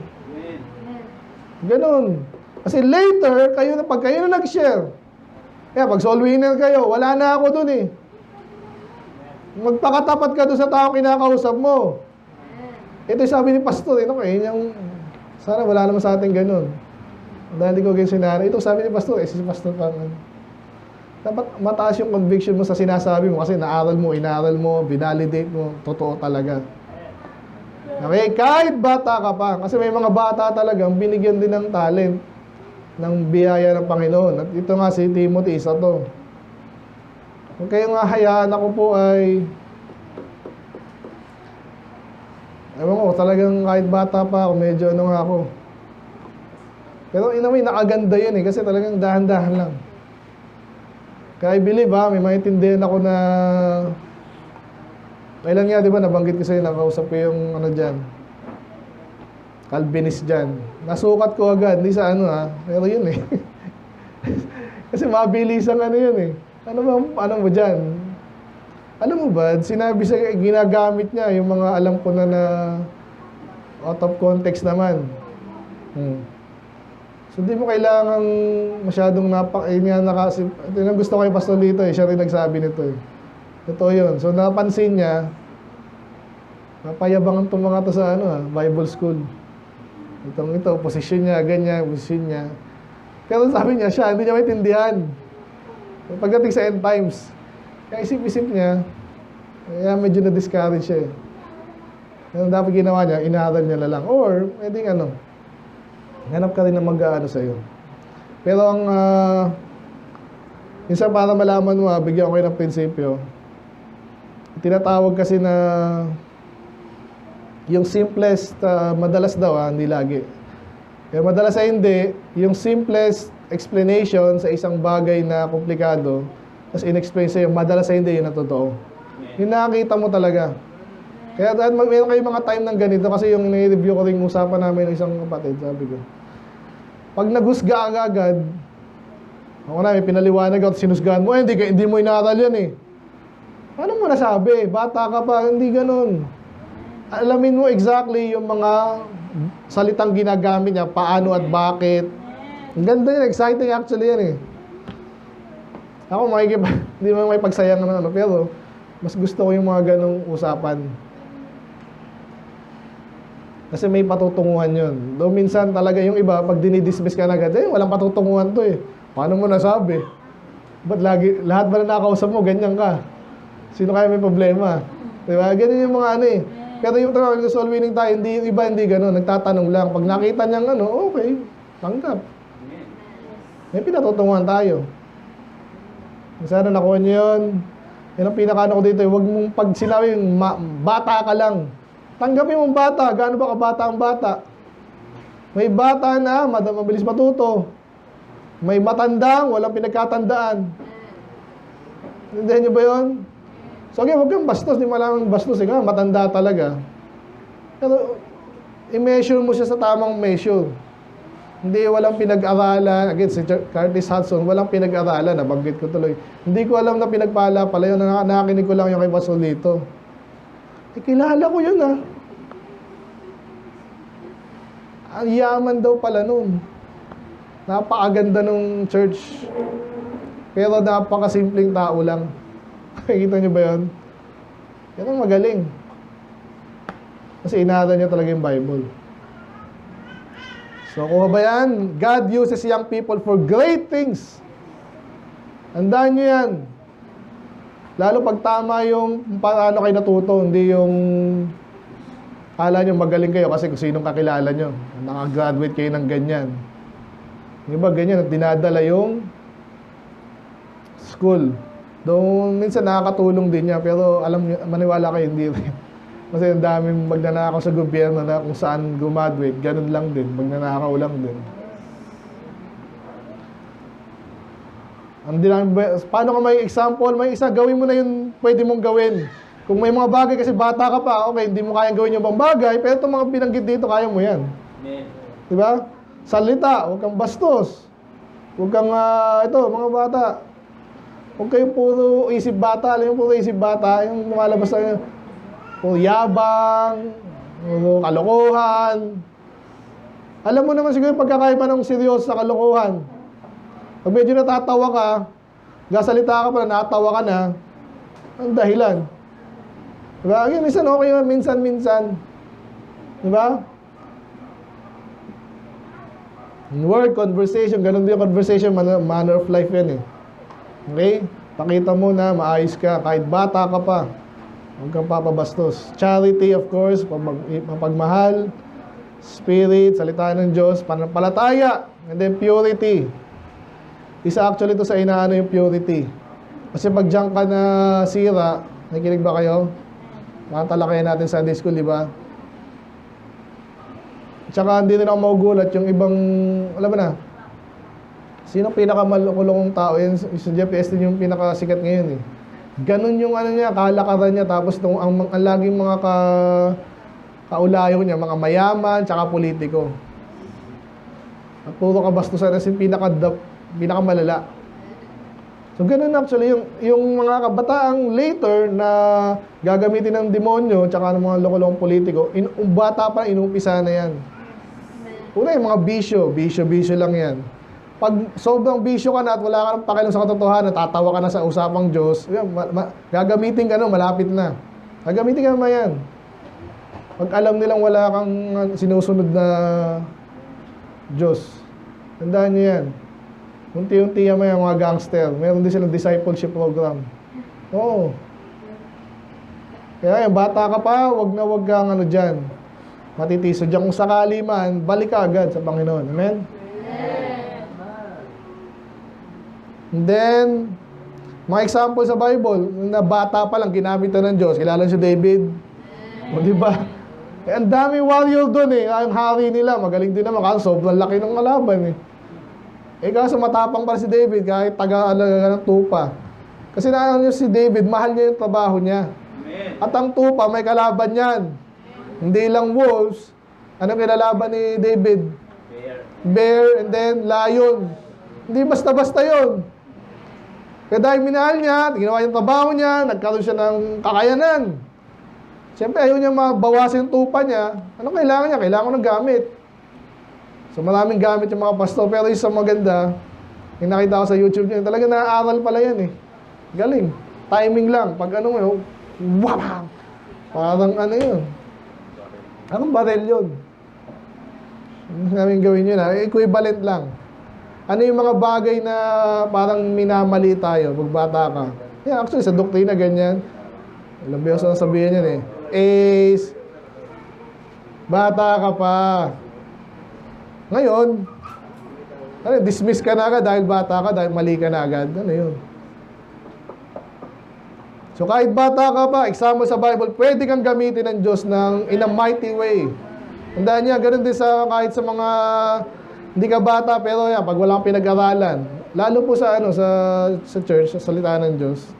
Speaker 2: Ganun. Kasi later, pag kayo na nag-share, kaya pag soul winner kayo, wala na ako dun eh. Magpakatapat ka doon sa tao kinakausap mo. Ito yung sabi ni Pastor, sana wala naman sa atin ganun. Dahil di ko ganyan sinara. Ito sabi ni Pastor, si Pastor parang, dapat mataas yung conviction mo sa sinasabi mo kasi inaaral mo, binalidate mo, totoo talaga. Okay, kahit bata ka pa, kasi may mga bata talagang binigyan din ng talent, ng biyaya ng Panginoon. At ito nga si Timothy, isa to. Kung kayo nga hayaan ako po ay ewan ko, talagang kahit bata pa ako, medyo nga ako. Pero in a way, nakaganda yun eh, kasi talagang dahan-dahan lang. Kaya I believe may maintindihan ako na kailan nga, di ba, nabanggit ko sa'yo, nakausap ko yung dyan, Calvinist dyan. Nasukat ko agad, hindi sa pero yun eh. Kasi mabilis ang yun eh. Ano mo dyan? Alam mo ba, sinabi sa ginagamit niya yung mga alam ko na out of context naman. So hindi mo kailangang masyadong ito yung gusto ko kay Pastor dito eh, siya rin nagsabi nito eh. Totoo yun. So napansin niya, napayabangan itong mga to sa Bible school. Ito, posisyon niya, ganyan, posisyon niya. Pero sabi niya, hindi niya maintindihan. Pagdating sa end times, kaya isip-isip niya, kaya medyo na-discourage siya eh. Kaya dapat ginawa niya, inaaral niya na lang. Or, pwedeng hanap ka rin na mag-aano sa'yo. Pero ang, minsan para malaman mo, bigyan ko kayo ng prinsipyo. Tinatawag kasi na, yung simplest, madalas daw, hindi lagi. Kaya madalas ay hindi, yung simplest explanation sa isang bagay na komplikado, tapos in-explain sa'yo, madalas ay hindi, yun na totoo. Yung nakakita mo talaga. Kaya dahil mayroon kayo mga time ng ganito, kasi yung nai-review ko rin usapan namin ng isang kapatid, sabi ko, pag naghusga agad, ako na, may pinaliwanag at sinusgahan mo, hindi mo inaaral yan eh. Ano mo nasabi? Bata ka pa, hindi ganun. alamin mo exactly yung mga salitang ginagamit niya, paano at bakit. Ang ganda yun, exciting actually yan eh. Ako hindi mo may pagsayang ano, pero mas gusto ko yung mga ganong usapan. Kasi may patutunguhan yun. Though minsan talaga yung iba, pag dinidismiss ka na agad, walang patutunguhan to eh. Paano mo nasabi? Ba't lahat ba na nakausap mo, ganyan ka? Sino kaya may problema? Diba? Ganyan yung mga ano eh. Pero yung talagang soul winning tayo, hindi, yung iba hindi gano'n. Nagtatanong lang. Pag nakita niyang ano, okay, tanggap. May pinatutunguhan tayo. Sana nakuha niyo yun. Yan ang pinakaano ko dito. Huwag mong pag sinabi yung bata ka lang. Tanggapin mong bata. Gaano ba kabata ang bata? May bata na, mabilis matuto. May matandang, walang pinagkatandaan. Hindihan niyo ba yun? So, okay, huwag kang bastos. Hindi malamang bastos. Ikaw, matanda talaga. Pero, i-measure mo siya sa tamang measure. Hindi, walang pinag-aralan. Again, si Curtis Hudson, walang pinag-aralan. Nabanggit ko tuloy. Hindi ko alam na pinagpala pala yun. Nakakinig ko lang yung kay Basolito. Kilala ko yun ah. Ang yaman daw pala nun. Napakaganda nung church. Pero napakasimpleng tao lang. Kita niyo ba yun? Yan ang magaling. Kasi inaaral niya talaga yung Bible. So, kung ba yan? God uses young people for great things. Tandaan niyo yan. Lalo pag tama yung paano kayo natuto, hindi yung kala nyo magaling kayo kasi kung sinong kakilala nyo. Nakagraduate kayo ng ganyan. Di ba ganyan? At dinadala yung school. Doon minsan nakakatulong din niya, pero alam niyo, maniwala kayo, hindi rin. Kasi ang daming magnanakaw sa gobyerno na kung saan gumaduate, ganun lang din, magnanakaw lang din. Paano ka may example? May isa, gawin mo na yung pwede mong gawin. Kung may mga bagay, kasi bata ka pa, okay, hindi mo kayang gawin yung bang bagay, pero itong mga binanggit dito, kaya mo yan. Diba? Salita, huwag kang bastos. Huwag kang, mga bata. Huwag kayong puro isip bata. Alam yung puro isip bata, yung lumalabas na puro yabang, puro kalokohan. Alam mo naman siguro yung pagkakaiba ng seryoso sa kalokohan. Pag medyo natatawa ka, gasalita ka pa na, natawa ka na, ang dahilan. Diba? Again, minsan okay yun, minsan-minsan. Diba? Word, conversation, ganun din yung conversation, manner of life yan eh. Okay? Pakita mo na maayos ka, kahit bata ka pa. Huwag kang papabastos. Charity, of course, mapagmahal, spirit, salita ng Diyos, panampalataya, and then purity. Isa actually ito sa inaano yung purity. Kasi pag diyan ka na sira, nakikinig ba kayo? Matalakayan natin sa Sunday school, di ba? Tsaka hindi rin ako magugulat yung ibang, alam mo na, sino pinakamalulong tao? Yan, si Jeff Estin yung pinakasikat ngayon eh. Ganun yung ano niya, kalakaran niya, tapos ang laging mga kaulayo niya, mga mayaman, tsaka politiko. At puro kabastusan na pinakamalala. So, ganun actually, yung mga kabataang later na gagamitin ng demonyo tsaka ng mga loko-lokong politiko, bata pa, inumpisa na yan. Una yung mga bisyo lang yan. Pag sobrang bisyo ka na at wala ka ng pakialam sa katotohanan, tatawa ka na sa usapang Diyos, gagamitin ka na, malapit na. Gagamitin ka naman yan. Pag alam nilang wala kang sinusunod na Diyos, tandaan nyo yan. Unti-unti yan may mga gangster. Meron din silang discipleship program. Oo. Kaya yung bata ka pa, wag kang dyan. Matitiso dyan. Kung sakali man, balik ka agad sa Panginoon. Amen? And then, mga example sa Bible, na bata pa lang, ginamit na ng Diyos. Kilala si David. O diba? Eh, ang daming warrior doon eh. Ang hari nila, magaling din naman. Kasi sobrang laki ng kalaban eh. Eh kaso matapang para si David kahit taga-alaga ng tupa. Kasi naalala niyo si David, mahal niya yung trabaho niya. Amen. At ang tupa, may kalaban yan. Hindi lang wolves. Anong kinalaban ni David? Bear and then lion. Hindi basta-basta yun. Kaya dahil minahal niya, ginawa yung trabaho niya, nagkaroon siya ng kakayanan. Siyempre, ayaw niya mabawasan yung tupa niya. Ano kailangan niya? Kailangan ko ng gamit. So, maraming gamit yung mga pastor. Pero yung sa maganda, yung nakita ko sa YouTube niya, talaga naaaral pala yan eh. Galing. Timing lang. Pag ano mo, wow! Parang ano yun. Anong barel yun? Namin gawin yun ha. Equivalent lang. Ano yung mga bagay na parang minamali tayo pag bata ka? Yeah, actually, sa doktrina ganyan. Alam mo yung sabihin yan eh. Ace, bata ka pa. Ngayon, ano, dismiss ka na agad dahil bata ka, dahil mali ka na agad. Ano yun? So kahit bata ka pa, example sa Bible, pwede kang gamitin ng Diyos in a mighty way. Tandaan niya, ganun din sa kahit sa mga hindi ka bata, pero yan, pag walang pinag-aralan, lalo po sa church, sa salita ng Diyos,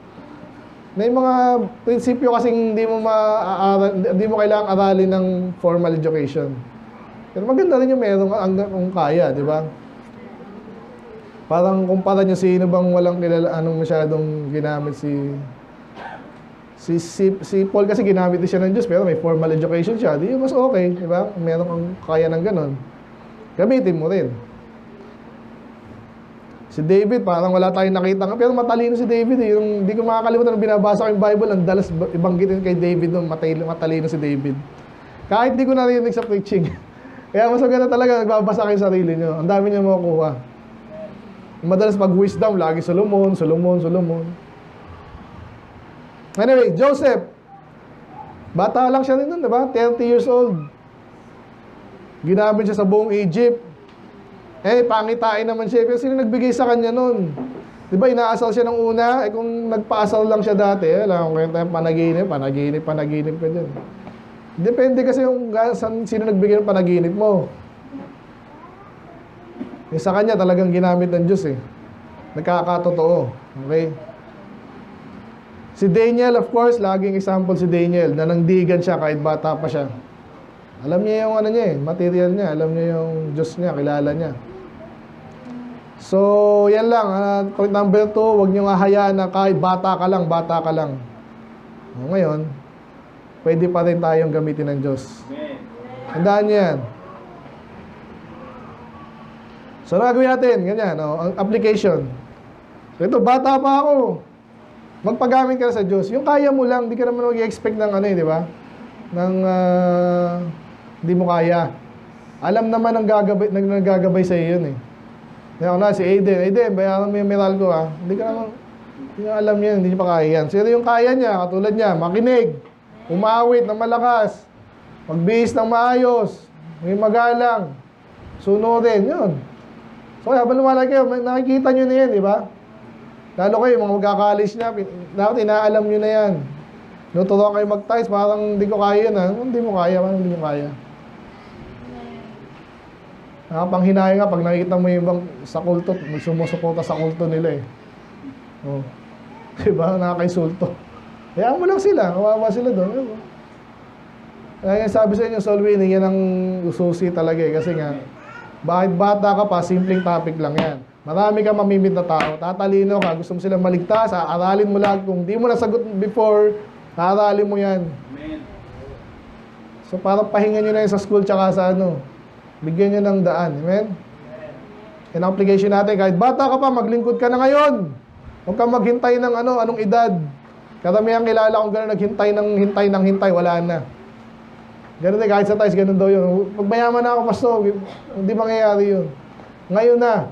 Speaker 2: may mga prinsipyo kasing hindi mo kailangang aralin ng formal education. Pero maganda rin yung merong kung kaya, di ba? Parang kumpara nyo sino bang walang kilala, masyadong ginamit si Paul kasi ginamit din siya ng Diyos pero may formal education siya. Di mas okay, di ba? Meron kang kaya ng ganun. Gamitin mo rin. Si David, parang wala tayong nakita nga, pero matalino si David eh. Yung, di ko makakalimutan nung binabasa ko yung Bible, ang dalas ibanggitin kay David nung matalino si David. Kahit di ko narinig sa preaching. Kaya mas maganda talaga, nagbabasa kayo sarili nyo. Ang dami nyo makukuha. Madalas pag wisdom, lagi Solomon. Anyway, Joseph. Bata lang siya rin nun, diba? 30 years old. Ginamit siya sa buong Egypt. Pangitain naman siya. Pero sino nagbigay sa kanya nun? Diba, inaasal siya ng una? Kung nagpaasal lang siya dati, alam ko yung panaginip ka dyan. Depende kasi yung sino nagbigay ng panaginip mo. Sa kanya talagang ginamit ng Diyos eh. Nagkakatotoo. Okay? Si Daniel, of course, laging example si Daniel, na nangdigan siya kahit bata pa siya. Alam niya yung material niya, alam niya yung Diyos niya, kilala niya. So, yan lang. Point number 2, huwag niyong ahayaan na kahit bata ka lang. Ngayon, pwede pa rin tayong gamitin ng Diyos. Tandaan niyo yan. So, gagawin natin, ganyan, ang application. So, ito, bata pa ako. Magpagamit ka na sa Diyos. Yung kaya mo lang, hindi ka naman mag-i-expect ng di ba? Hindi mo kaya. Alam naman ng gagabay sa iyo yun eh. Kaya si Aiden, bayaran mo yung meral ko Hindi ka naman, hindi alam yan, hindi niya pa kaya yan. Sino yung kaya niya, katulad niya, makinig, umawit ng malakas, magbihis ng maayos, may magalang, sunodin, yun. So, habang lumalaki kayo, nakikita nyo na yan, di ba? Lalo kayo, mga magkakalis na, dapat inaalam nyo na yan. Nuturuan kayo mag-tiles, parang hindi ko kaya yan Hindi mo kaya, parang hindi mo kaya. Nakapanghinaya nga, pag nakikita mo yung ibang sa kulto, sumusuporta sa kulto nila eh. Diba? Nakakaisulto. Hayaan mo lang sila, kawawa sila doon. Kaya sabi sa inyo, soul winning, yan ang ususi talaga eh. Kasi nga, bakit bata ka pa, simpleng topic lang yan. Marami ka mamimit na tao, tatalino ka, gusto mo silang maligtas, aralin mo lang. Kung di mo nasagot before, aralin mo yan.
Speaker 3: Amen.
Speaker 2: So parang pahinga nyo na yun sa school tsaka sa bigyan nyo ng daan. Amen? Yan ang application natin. Kahit bata ka pa, maglingkod ka na ngayon. Huwag kang maghintay ng anong edad. Karamihan kilala kong gano'n, naghintay, wala na. Ganun din, kahit sa tayo, ganun daw yun. Pag mayaman na ako, pastor, hindi mangyayari yun. Ngayon na.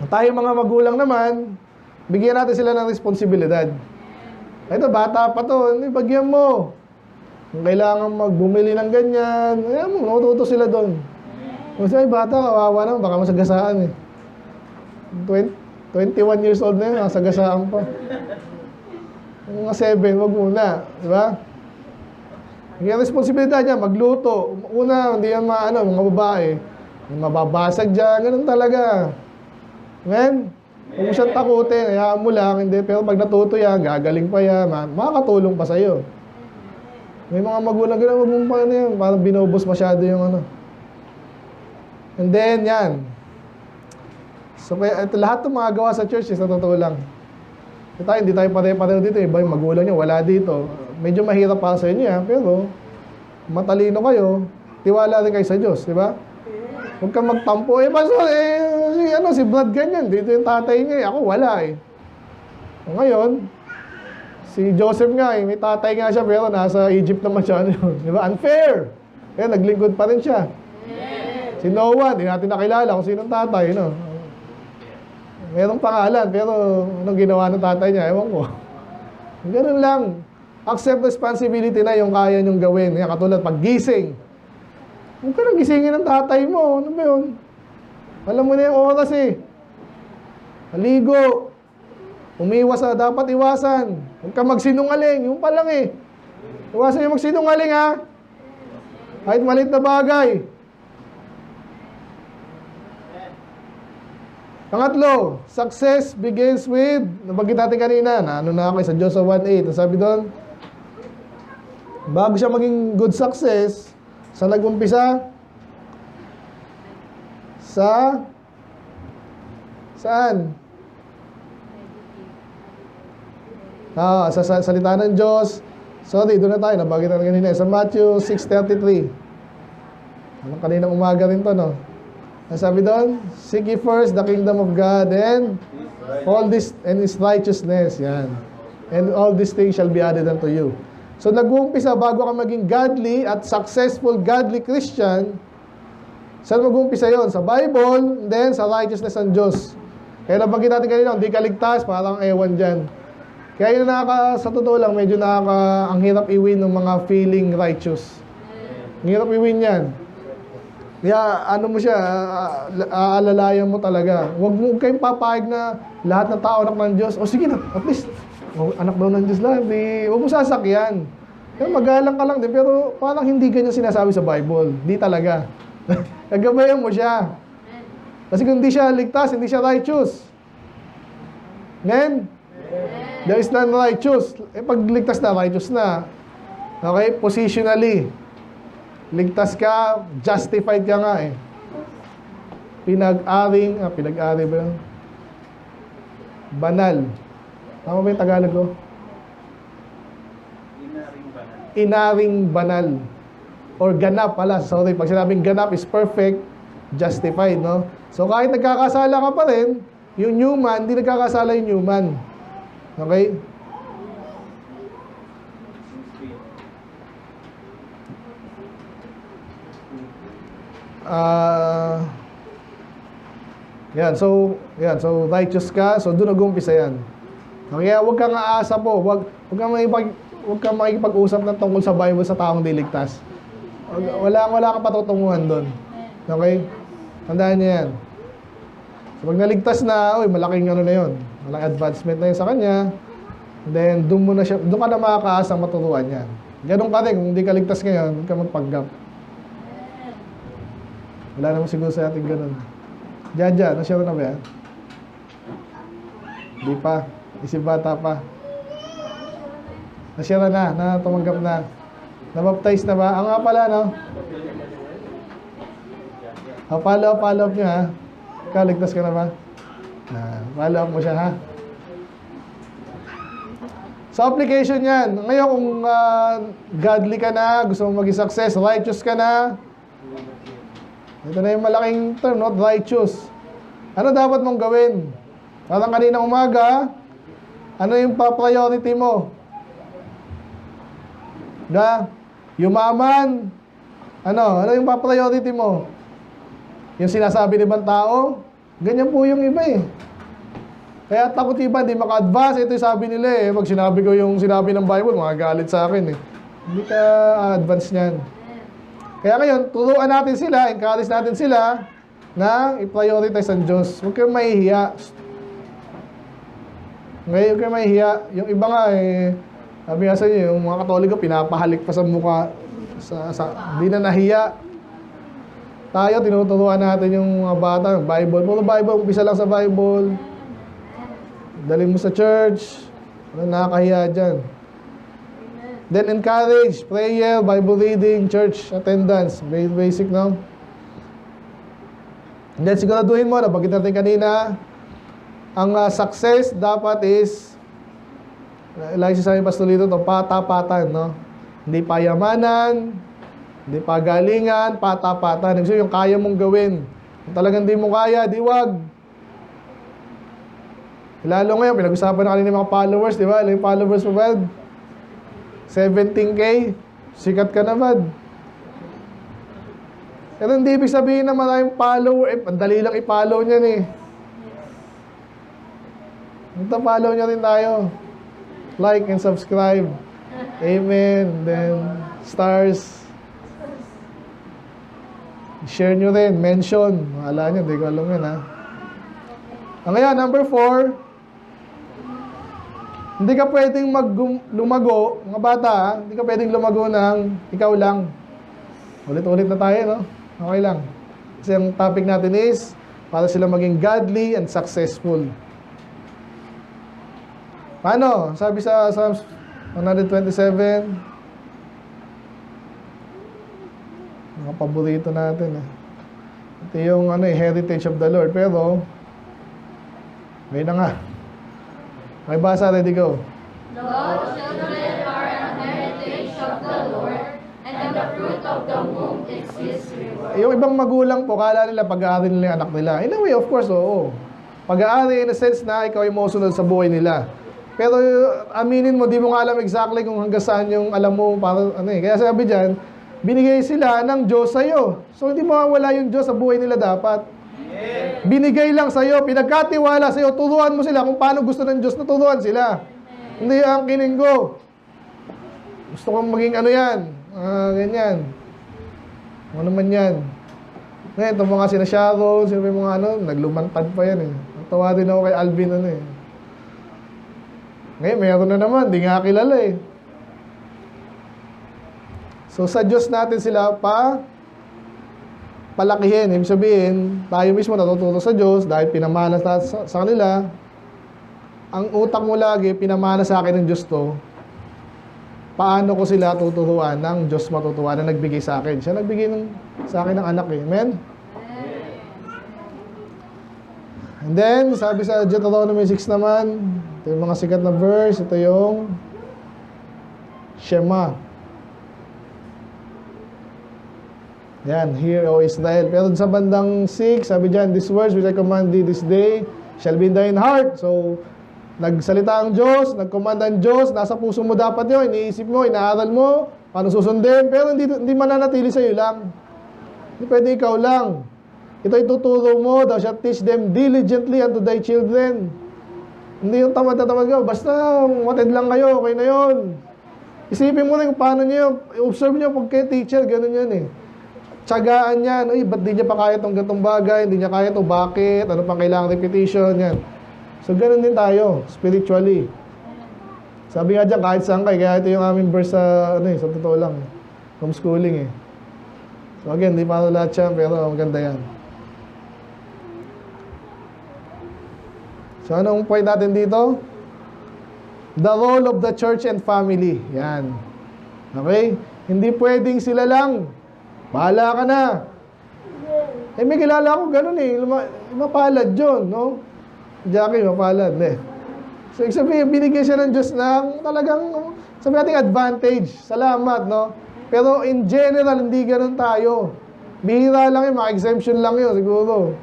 Speaker 2: Tayo mga magulang naman, bigyan natin sila ng responsibilidad. Ito, bata pa to, hindi, bagyan mo. Kung kailangan magbumili ng ganyan, ayan mo, natuto sila doon. Kasi ay bata, kawawa naman, baka masagasaan eh. 21 years old na yun, masagasaan pa. Mga 7, wag muna, di ba? Yung responsibilidad niya, magluto. Una, hindi yan mga babae. Yung mababasag dyan, ganun talaga. Amen? Huwag mo siyang takutin, hayaan mo lang, hindi. Pero pag natuto yan, gagaling pa yan, makakatulong pa sa'yo. May mga magulang gano'n, wag mong yan, parang binubos masyado yung And then, yan. So, kaya, ito, lahat ng mga gawa sa church is na totoo lang. Hindi tayo pare-pareho dito. Iba yung magulang nyo, wala dito. Medyo mahirap para sa inyo yan, pero matalino kayo, tiwala rin kayo sa Diyos, di ba? Huwag kang magtampo. Pastor, si Brad ganyan. Dito yung tatay niya. Ako wala eh. Ngayon, si Joseph nga may tatay nga siya, pero nasa Egypt naman siya. Di ba? Unfair. Kaya naglingkod pa rin siya. Si Noah, di natin nakilala kung sinong tatay, no? Merong pangalan, pero anong ginawa ng tatay niya? Ewan ko. Ganun lang. Accept responsibility na yung kaya niyong gawin. Yan, katulad paggising. Huwag ka nang gisingin ng tatay mo. Ano ba yun? Alam mo na yung oras eh. Maligo. Umiwas na. Dapat iwasan. Huwag ka magsinungaling. Yung pa lang eh. Iwasan yung magsinungaling ha. Kahit maliit na bagay. Pangatlo, success begins with, nabanggit natin kanina, na ako sa Joseph 1:8. Sabi doon, bago siya maging good success, sa nag-umpisa? Saan? Sa salita ng Diyos. Sorry, doon na tayo. Nabanggit natin kanina. Sa Matthew 6:33. Anong kaninang umaga rin to, no? Sabi doon, seek ye first the kingdom of God and all this and His righteousness. Yan. And all these things shall be added unto you. So nag-uumpisa bago ka maging godly at successful godly Christian. Saan mag-uumpisa yon? Sa Bible, then sa righteousness ng Diyos. Kaya nabanggit natin kanina, hindi ka ligtas, parang ewan dyan. Kaya yun sa totoo lang, medyo ang hirap i-win ng mga feeling righteous. Ang hirap i-win yan. Kaya ano mo siya, aalalayan mo talaga. Huwag mo kayong papayag na lahat ng tao anak ng Diyos. O sige na, at least, anak daw ng Diyos lang. Huwag mo sasakyan. Pero magalang ka lang din, pero parang hindi ganyan sinasabi sa Bible. Di talaga. Nagabayan mo siya. Kasi kung hindi siya ligtas, hindi siya righteous. Amen? There is none righteous. Pag ligtas na, righteous na. Okay? Positionally. Ligtas ka, justified ka nga eh. Pinag-ari ba yun? Banal. Tama ba yung Tagalog ko? Inaring banal. Or ganap pala. Sorry, pag sinabing ganap is perfect, justified, no? So kahit nagkakasala ka pa rin, yung human, hindi nagkakasala yung human. Okay? So righteous ka, so doon nag-umpisa yan. Kaya huwag kang aasa po, huwag kang makikipag-usap ng tungkol sa Bible sa taong diligtas. Wala kang patutunguhan doon. Okay? Tandaan niyo yan. So pag naligtas na, malaking ano na yun. Malaking advancement na yun sa kanya. Then doon ka na makakaasang maturuan yan. Ganun ka rin, kung hindi ka ligtas ngayon, huwag ka magpanggap. Wala naman siguro sa ating ganun. Jaja, nasyara na ba yan? Di pa. Isip bata pa. Nasyara na tumanggap na. Nabaptize na ba? Nga pala, no? Follow up nyo, ha? Kaligtas ka na ba? Follow up mo siya, ha? So, application yan. Ngayon, kung godly ka na, gusto mo maging success, righteous ka na, ito na yung malaking term, not righteous. Ano dapat mong gawin? Parang kaninang umaga, ano yung pa-priority mo? Yumaman. Ano yung pa-priority mo? Yung sinasabi ng ibang tao? Ganyan po yung iba eh. Kaya takot iba, hindi maka-advance. Ito yung sabi nila eh. Pag sinabi ko yung sinabi ng Bible, magagalit sa akin eh. Hindi ka advance niyan. Kaya ngayon, turuan natin sila, encourage natin sila na i-prioritize ang Diyos. Huwag kayong mahihiya. Ngayon, huwag kayong mahihiya. Yung iba nga eh, sabi nga sa inyo, yung mga Katoliko, pinapahalik pa sa mukha. Hindi na nahiya. Tayo, tinuturuan natin yung mga bata, Bible. Puro Bible, umpisa lang sa Bible. Daling mo sa church. Nakakahiya dyan. Then encourage, prayer, Bible reading, church attendance. Very basic, no? And then siguraduhin mo, nabanggit natin kanina, ang success dapat is Lagi sinasabi Pastor Lito, ito, patapatan, no? Hindi payamanan, hindi pagalingan, patapatan. Ibig sabihin, yung kaya mong gawin. Kung talagang di mo kaya, di wag. Lalo ngayon, pinag-usapan na kanina yung mga followers, di ba? Yung followers mo, Bad? 17K, sikat ka na, Bad. Pero hindi ibig sabihin na maraming follower, ang dali lang i-follow niyan eh. Follow niya rin tayo. Like and subscribe. Amen. Then, stars. Share nyo rin. Mention. Mahala nyo. Hindi ko alam yun, ha. Ngayon, number 4. Hindi ka pwedeng lumago, mga bata, ha? Hindi ka pwedeng lumago ng ikaw lang. Ulit-ulit na tayo, no? Okay lang. Kasi ang topic natin is para sila maging godly and successful. Paano? Sabi sa Psalms 127, mga paborito natin. Ito yung heritage of the Lord. Pero, ngayon na nga. May basa, ready, go.
Speaker 1: The children are an heritage of the Lord, and the fruit of the womb is His reward.
Speaker 2: Yung ibang magulang po, kala nila pag-aari nila yung anak nila. In a way, of course, oo. Pag-aari in a sense na ikaw yung mausunod sa buhay nila. Pero aminin mo, di mo nga alam exactly kung hanggang saan yung alam mo para Kaya sabi dyan, binigay sila ng Diyos sa'yo. So hindi mawawala yung Diyos sa buhay nila dapat. Binigay lang sa'yo, pinagkatiwala sa'yo, turuan mo sila kung paano gusto ng Diyos na turuan sila. Hindi ang kining ko. Gusto kong maging ganyan. Ano naman yan. Ngayon, ito mga sina Sharon, sino yung mga naglumantad pa yan eh. Natawa din ako kay Alvin Ngayon, meron na naman, di nga kilala eh. So, sa Diyos natin sila palakihin. Ibig sabihin, tayo mismo natuturo sa Diyos dahil pinamana sa kanila. Ang utak mo lagi, pinamana sa akin ng Diyos to. Paano ko sila tuturuan ng Diyos matutuwa na nagbigay sa akin? Siya nagbigay sa akin ng anak eh. Amen? And then, sabi sa Deuteronomy 6 naman, ito yung mga sikat na verse, ito yung Shema. Yan, hear, O Israel. Pero sa bandang 6, sabi dyan, these words which I command thee this day shall be in thine heart. So, nagsalita ang Diyos, nagkomanda ang Diyos, nasa puso mo dapat yun, iniisip mo, inaaral mo, paano susundin, pero hindi mananatili sa'yo lang. Hindi pwede ikaw lang. Ito ituturo mo, thou shalt teach them diligently unto thy children. Hindi yung tamad na tamad ka, basta matid lang kayo, okay na yun. Isipin mo rin kung paano nyo, observe nyo pag kayo teacher, ganun yan eh. Tiyagaan yan, uy, ba't di niya pa kaya itong gantong bagay, hindi niya kaya ito, bakit, ano pang kailangan repetition, yan. So, ganun din tayo, spiritually. Sabi nga dyan, kahit saan kayo, kaya ito yung aming verse sa, sa totoo lang, homeschooling eh. So, again, di para lahat yan, pero maganda yan. So, anong point natin dito? The role of the church and family. Yan. Okay? Hindi pwedeng sila lang. Bahala ka na. May kilala ako ganun eh. Mapalad yun, no? Jackie, mapalad. So, sabihin, binigyan siya ng Diyos ng talagang, sabi natin, advantage. Salamat, no? Pero in general, hindi ganun tayo. Bihira lang yun, mga exemption lang yun, siguro.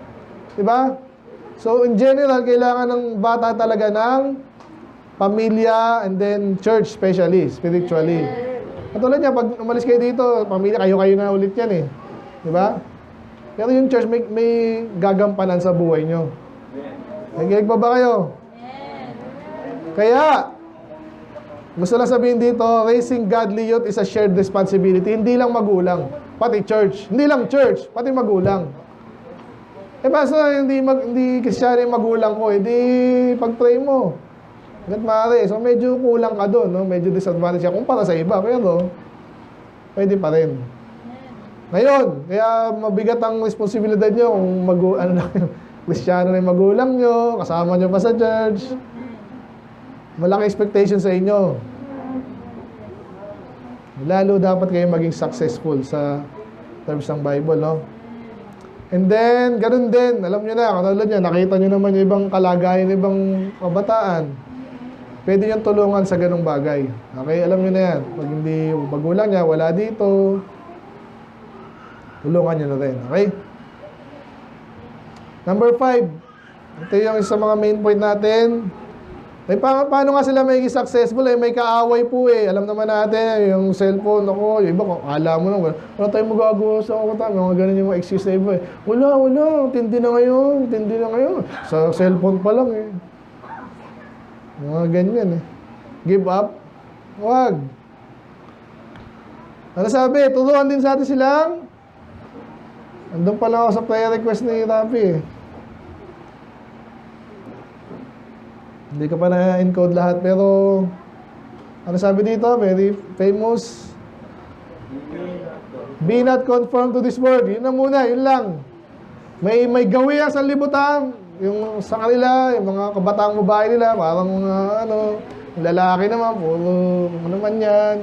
Speaker 2: Diba? So, in general, kailangan ng bata talaga ng pamilya and then church, especially, spiritually. Katulad niya, pag umalis kayo dito, pamilya, kayo-kayo na ulit yan eh. Diba? Pero yung church, may gagampanan sa buhay nyo. Nagilig pa ba kayo? Kaya, gusto lang sabihin dito, raising godly youth is a shared responsibility. Hindi lang magulang, pati church. Hindi lang church, pati magulang. Basta hindi Kristiyano yung magulang ko, hindi pag-pray mo. Hanggat maaari. So, medyo kulang ka doon, no? Medyo disadvantage ka kumpara sa iba. Pero, pwede pa rin. Ngayon, kaya mabigat ang responsibilidad nyo kung Kristiyano na yung magulang nyo, kasama nyo pa sa church. Malaki expectation sa inyo. Lalo dapat kayo maging successful sa terms ng Bible, no? And then, ganun din, alam nyo na, katulad nyo, nakita nyo naman yung ibang kalagayan, ibang kabataan. pwede niyang tulungan sa ganung bagay. Okay, alam niyo na yan. Pag hindi magulang niya, wala dito, tulungan niyo na rin. Okay? Number 5. Ito yung isa mga main point natin. Paano nga sila magiging successful eh? May kaaway po eh. Alam naman natin, yung cellphone, ako, yung iba, alam mo na, wala tayong magagawa sa kata. Mga ganun yung mga excuse na iba eh. Wala, tindi na ngayon. Sa cellphone pa lang eh. Mga ganyan eh. Give up? Huwag. Ano sabi? Turuan din sa atin silang? Andun pala ako sa prayer request ni Rafi eh. Hindi ka pa na-encode lahat, pero ano sabi dito? Very famous. Be not conformed to this world. Yun na muna, yun lang. May gawi yan sa libutan. Yung sa kanila, yung mga kabataang babae nila, parang mga yung lalaki naman, puro ano naman yan.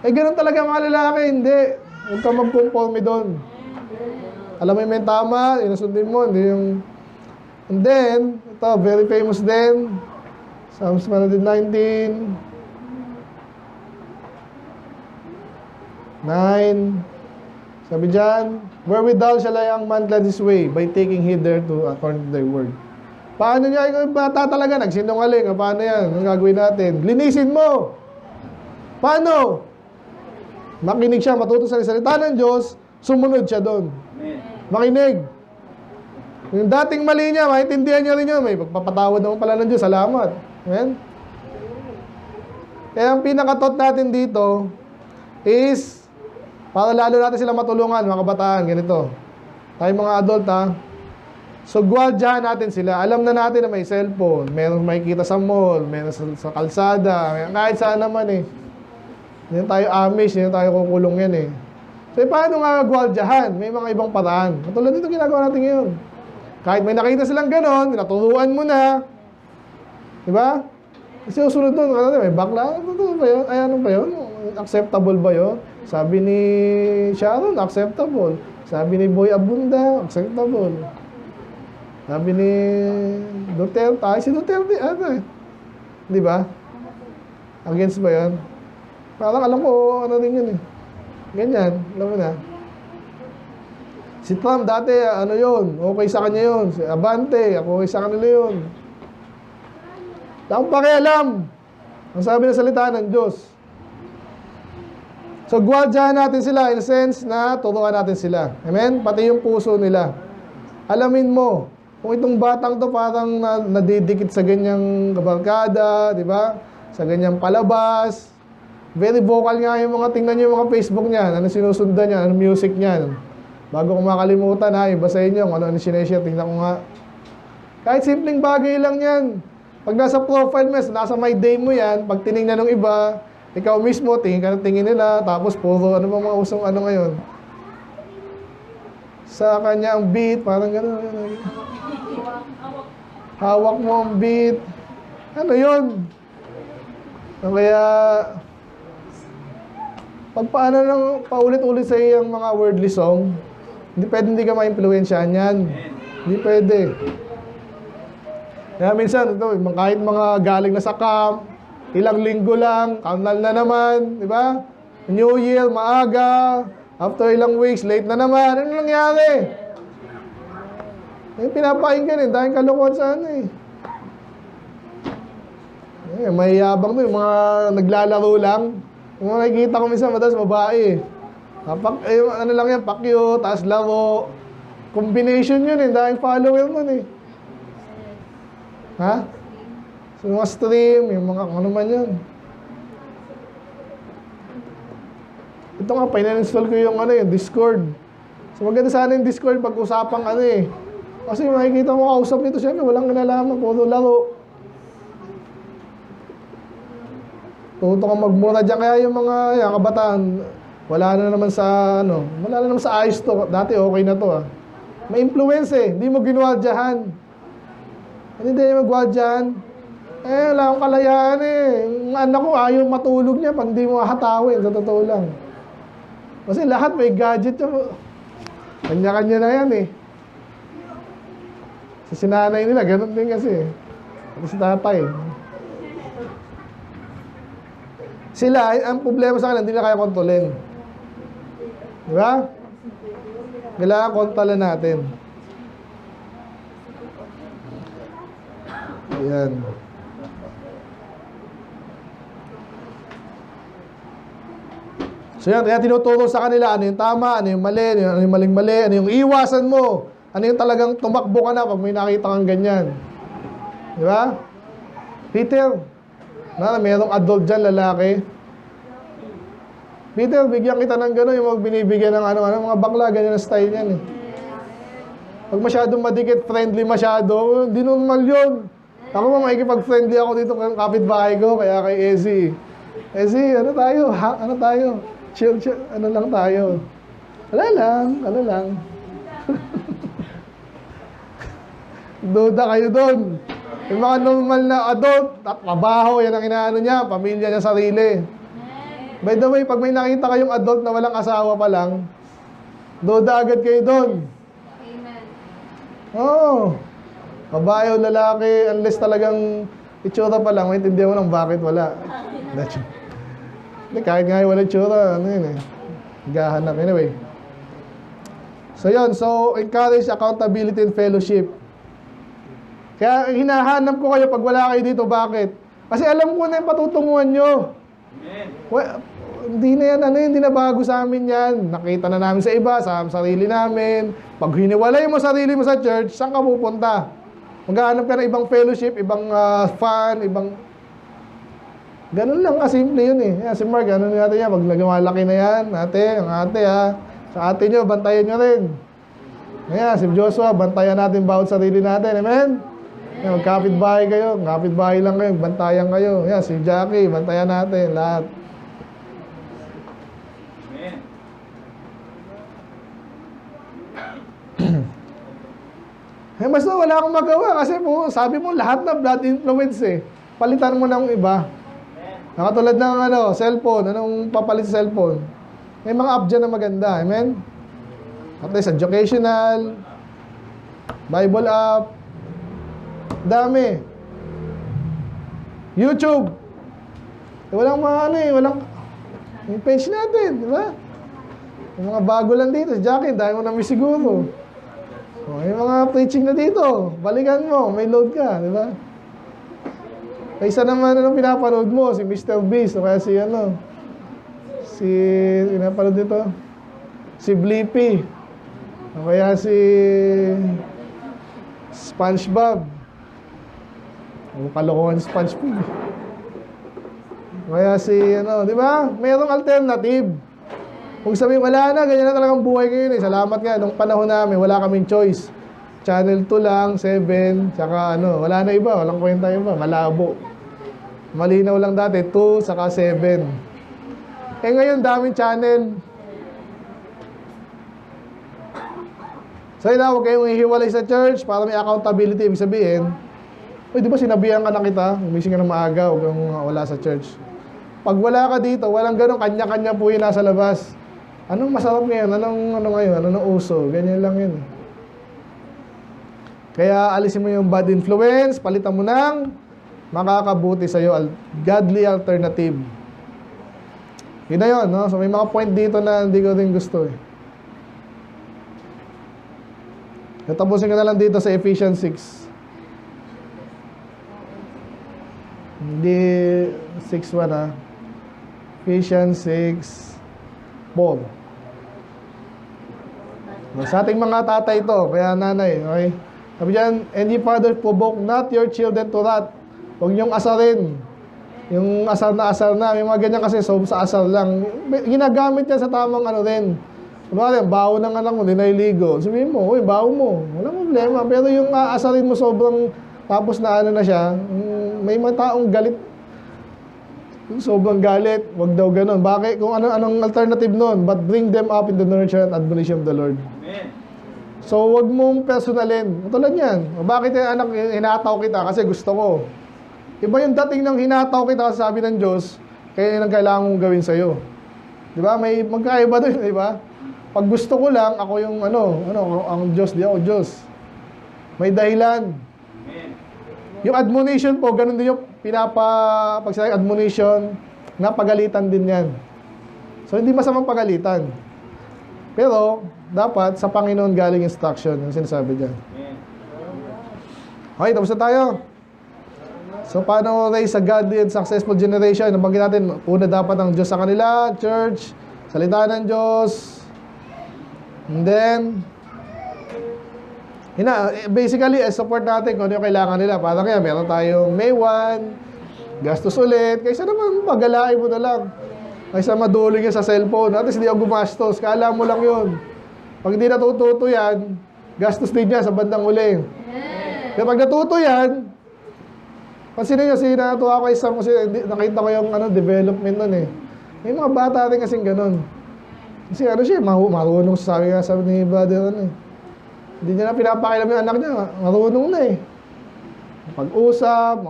Speaker 2: Eh, ganun talaga mga lalaki, hindi. Huwag ka mag-conforme doon. Alam mo yung tama, inasundin mo, hindi yung... And then, ito, very famous din. Psalms 119. 9. Sabi dyan, wherewithal shall a young man glad his way, by taking heed thereto according to thy word. Paano niya, ikaw bata talaga, nagsinungaling. Paano yan? Anong gagawin natin? Linisin mo. Paano? Makinig siya, matuto sa salita ng Diyos, sumunod siya doon. Makinig. Yung dating mali niya, maintindihan niya rin yun. May pagpapatawad naman pala ng Diyos. Salamat. Amen? Kaya ang pinakatot natin dito is para lalo natin sila matulungan, mga kabataan. Ganito. Tayo mga adult ha. So, gwadyahan natin sila. Alam na natin na may cellphone. Meron makikita sa mall. Meron sa kalsada. Kahit saan naman eh. Hindi tayo Amish. Hindi tayo kukulong yan eh. So, paano nga gwadyahan? May mga ibang paraan. Katulad dito ginagawa natin ngayon. Kahit may nakita silang ganon, naturuan mo na. Diba? Kasi usunod doon, may bakla, ano ba yun? Ay, ano ba yun? Acceptable ba yun? Sabi ni Sharon, acceptable. Sabi ni Boy Abunda, acceptable. Sabi ni Duterte, si Duterte, ano eh. Diba? Against ba yun? Parang alam ko, ano rin yun eh. Ganyan, alam mo na. Si Trump dati, ano yun? Okay sa kanya yun. Si Abante, okay sa kanila yun. Wala akong pakialam. Ang sabi ng salita ng Diyos. So, gwadyahan natin sila in a sense na turuan natin sila. Amen? Pati yung puso nila. Alamin mo, kung itong batang to parang nadidikit sa ganyang kabarkada, di ba? Sa ganyang palabas. Very vocal nga yung mga, tingnan nyo yung mga Facebook niya, ano sinusundan niya, ano music niya. Bago ko makalimutan ha, ibasahin nyo kung ano sineshare, tingnan ko nga. Kahit simpleng bagay lang yan. Pag nasa profile mo, nasa my day mo yan, pag tinignan ng iba, ikaw mismo, tingin ka ng tingin nila, tapos puro ano mga usong ano ngayon. Sa kanya ang beat, parang gano'n. Hawak mo ang beat. Ano yun? Kaya, pag paano nang paulit-ulit sa iyang mga wordly song, hindi ka ma-influensyahan yan. Hindi pwede. Kaya minsan, ito, kahit mga galing na sa camp, ilang linggo lang, kanal na naman, di ba? New Year, maaga, after ilang weeks, late na naman. Ano nangyari? Pinapakinggan eh, dahil kalokohan sa ano eh. May yabang to, yung mga naglalaro lang. Yung mga nakikita ko minsan, madalas babae. Ano lang yan, pakyo, taas laro. Combination yun eh, dahil follower nun eh. Ha? So, mga stream, yung mga ano man yun. Ito nga, pina-install ko yung ano yung Discord. So, maganda sana yung Discord pag-usapang ano eh. Kasi makikita mo kausap nito, syempre, walang kinalaman, puro laro. Tuto kang magmura dyan. Kaya yung mga kabataan, wala na naman sa ayos to. Dati okay na to ah. May influence eh. Hindi mo ginwadyahan. Hindi mo magwadyahan. Wala akong kalayaan eh. Yung anak ko ayaw matulog niya pag hindi mo hatawin. Sa totoo lang. Kasi lahat may gadget yun. Kanya-kanya na yan eh. Sa sinanay nila, ganun din kasi. At sa tatay. Sila, ang problema sa kanila, hindi na kaya kontrolin. Di ba? Kailangan kontrolin natin. Ayan. So yan, kaya tinuturo sa kanila ano yung tama, ano yung mali, ano yung maling-mali, ano yung iwasan mo, ano yung talagang tumakbo ka na pag may nakita kang ganyan. Di ba? Peter, mayroong adult dyan, lalaki. Peter, bigyan kita ng gano'n, yung binibigyan ng mga bakla, ganyan ang style yan eh. Pag masyadong madikit, friendly masyado, di normal yun. Ako makikipag-friendly ako dito kay kapitbahay ko, kaya kay Ezzy. Ezzy, ano tayo? Ano tayo? Chill, ano lang tayo? Wala lang. Duda kayo doon. Yung mga normal na adult, trabaho, yan ang inaano niya, pamilya niya, sarili. By the way, pag may nakita kayong adult na walang asawa pa lang, duda agad kayo doon.
Speaker 1: Amen.
Speaker 2: Oo. Babae o lalaki, unless talagang itsura pa lang, maintindihan mo lang bakit wala. Kahit nga yung walang itsura, ano yun eh. Gahanap. Anyway. So yun, so encourage accountability and fellowship. Kaya hinahanap ko kayo pag wala kayo dito, bakit? Kasi alam ko na yung patutunguhan nyo. Well, hindi na yan, hindi na bago sa amin yan. Nakita na namin sa iba, sa sarili namin. Pag hiniwalay mo sarili mo sa church, saan ka pupunta? Maghahanap ka ng ibang fellowship, ibang fun, ibang... Ganun lang kasimple yun eh. Yan, si Mark, ano natin yan? Pag lumalaki na yan, ang ate ha. Sa ate nyo, bantayan nyo rin. Ayan, si Joshua, bantayan natin bawat sarili natin. Amen? Yan, magkapit-bahay kayo. Kapit-bahay lang kayo, bantayan kayo. Yan, si Jackie, bantayan natin, lahat. Basta wala akong magawa kasi po, sabi mo lahat na blood influence eh. Palitan mo ng iba. Nakatulad ng cellphone, anong papalit sa cellphone? May mga app dyan na maganda, amen? At least educational, Bible app, dami. YouTube. Walang walang yung page natin, di ba? Yung mga bago lang dito, si Jackie, dahil mo namin siguro. May mga preaching na dito, balikan mo, may load ka, di ba? Isa naman pinapanood mo, si Mr. Beast, o kaya pinapanood dito, si Blippi, o kaya si SpongeBob, o kalokohan si SpongeBob, o kaya si di ba? Mayroong alternative. Kung sabihin, wala na, ganyan na talagang buhay ngayon eh. Salamat nga, nung panahon namin, wala kaming choice. Channel 2 lang, 7, tsaka wala na iba, walang kwenta iba, malabo. Malinaw lang dati, 2, saka 7. Eh ngayon, daming channel. So yun na, huwag kayong hihiwalay sa church para may accountability. Ibig sabihin, di ba sinabihan ka na kita, umising ka na maaga, huwag kang wala sa church. Pag wala ka dito, walang ganun, kanya-kanya po yun nasa labas. Anong masarap ngayon? Anong ngayon? Anong uso? Ganyan lang yun. Kaya alisin mo yung bad influence, palitan mo ng makakabuti sa'yo, godly alternative. Yun na yun, no? So may mga point dito na hindi ko rin gusto eh. Tapusin ko na lang dito sa Ephesians 6. Hindi 6:1 ha. Ephesians 6:4. Sa ating mga tatay ito, kaya nanay, okay? Sabi dyan, and ye fathers, provoke not your children to wrath. Huwag niyong asarin. Yung asar na, may mga ganyan kasi sa asar lang. Ginagamit yan sa tamang rin. Kunwari, baho ng anak mo, di nailigo. Sabihin mo, uy, baho mo. Walang problema. Pero yung asarin mo sobrang, tapos na na siya, may mga taong galit. Sobrang galit, wag daw ganun. Bakit? Kung anong alternative nun? But bring them up in the nurture and admonition of the Lord. Amen. So, wag mong personalin. Tulad yan. Bakit yung anak, hinataw kita? Kasi gusto ko. Iba yung dating ng hinataw kita kasi sabi ng Diyos, kaya yun ang kailangan mong gawin sa'yo. Di ba? May magkaiba doon, di ba? Pag gusto ko lang, ako yung ang Diyos, di ako Diyos. May dahilan. Yung admonition po, ganun din yung pag sinabing admonition, napagalitan din yan. So, hindi masamang pagalitan. Pero, dapat sa Panginoon galing instruction, yung sinasabi dyan. Okay, tapos na tayo. So, paano raise a godly and successful generation? Nabanggit natin, una dapat ang Diyos sa kanila, church, salita ng Diyos. And then, basically, support natin kung ano yung kailangan nila. Parang kaya, meron tayong May 1, gastos ulit. Kaysa naman, pagalain mo na lang. Kaysa maduling yan sa cellphone. At least hindi ako gumastos. Kala mo lang yun. Pag hindi natututo yan, gastos din niya sa bandang uli. Kaya pag natuto yan, pansinin nyo, sinatuwa ko isang kasi nakita ko yung development nun eh. May mga bata rin kasing ganun. Kasi siya, marunong sabi ni brother Hindi niya na pinapakilam yung anak niya, marunong na eh. Pag-usap,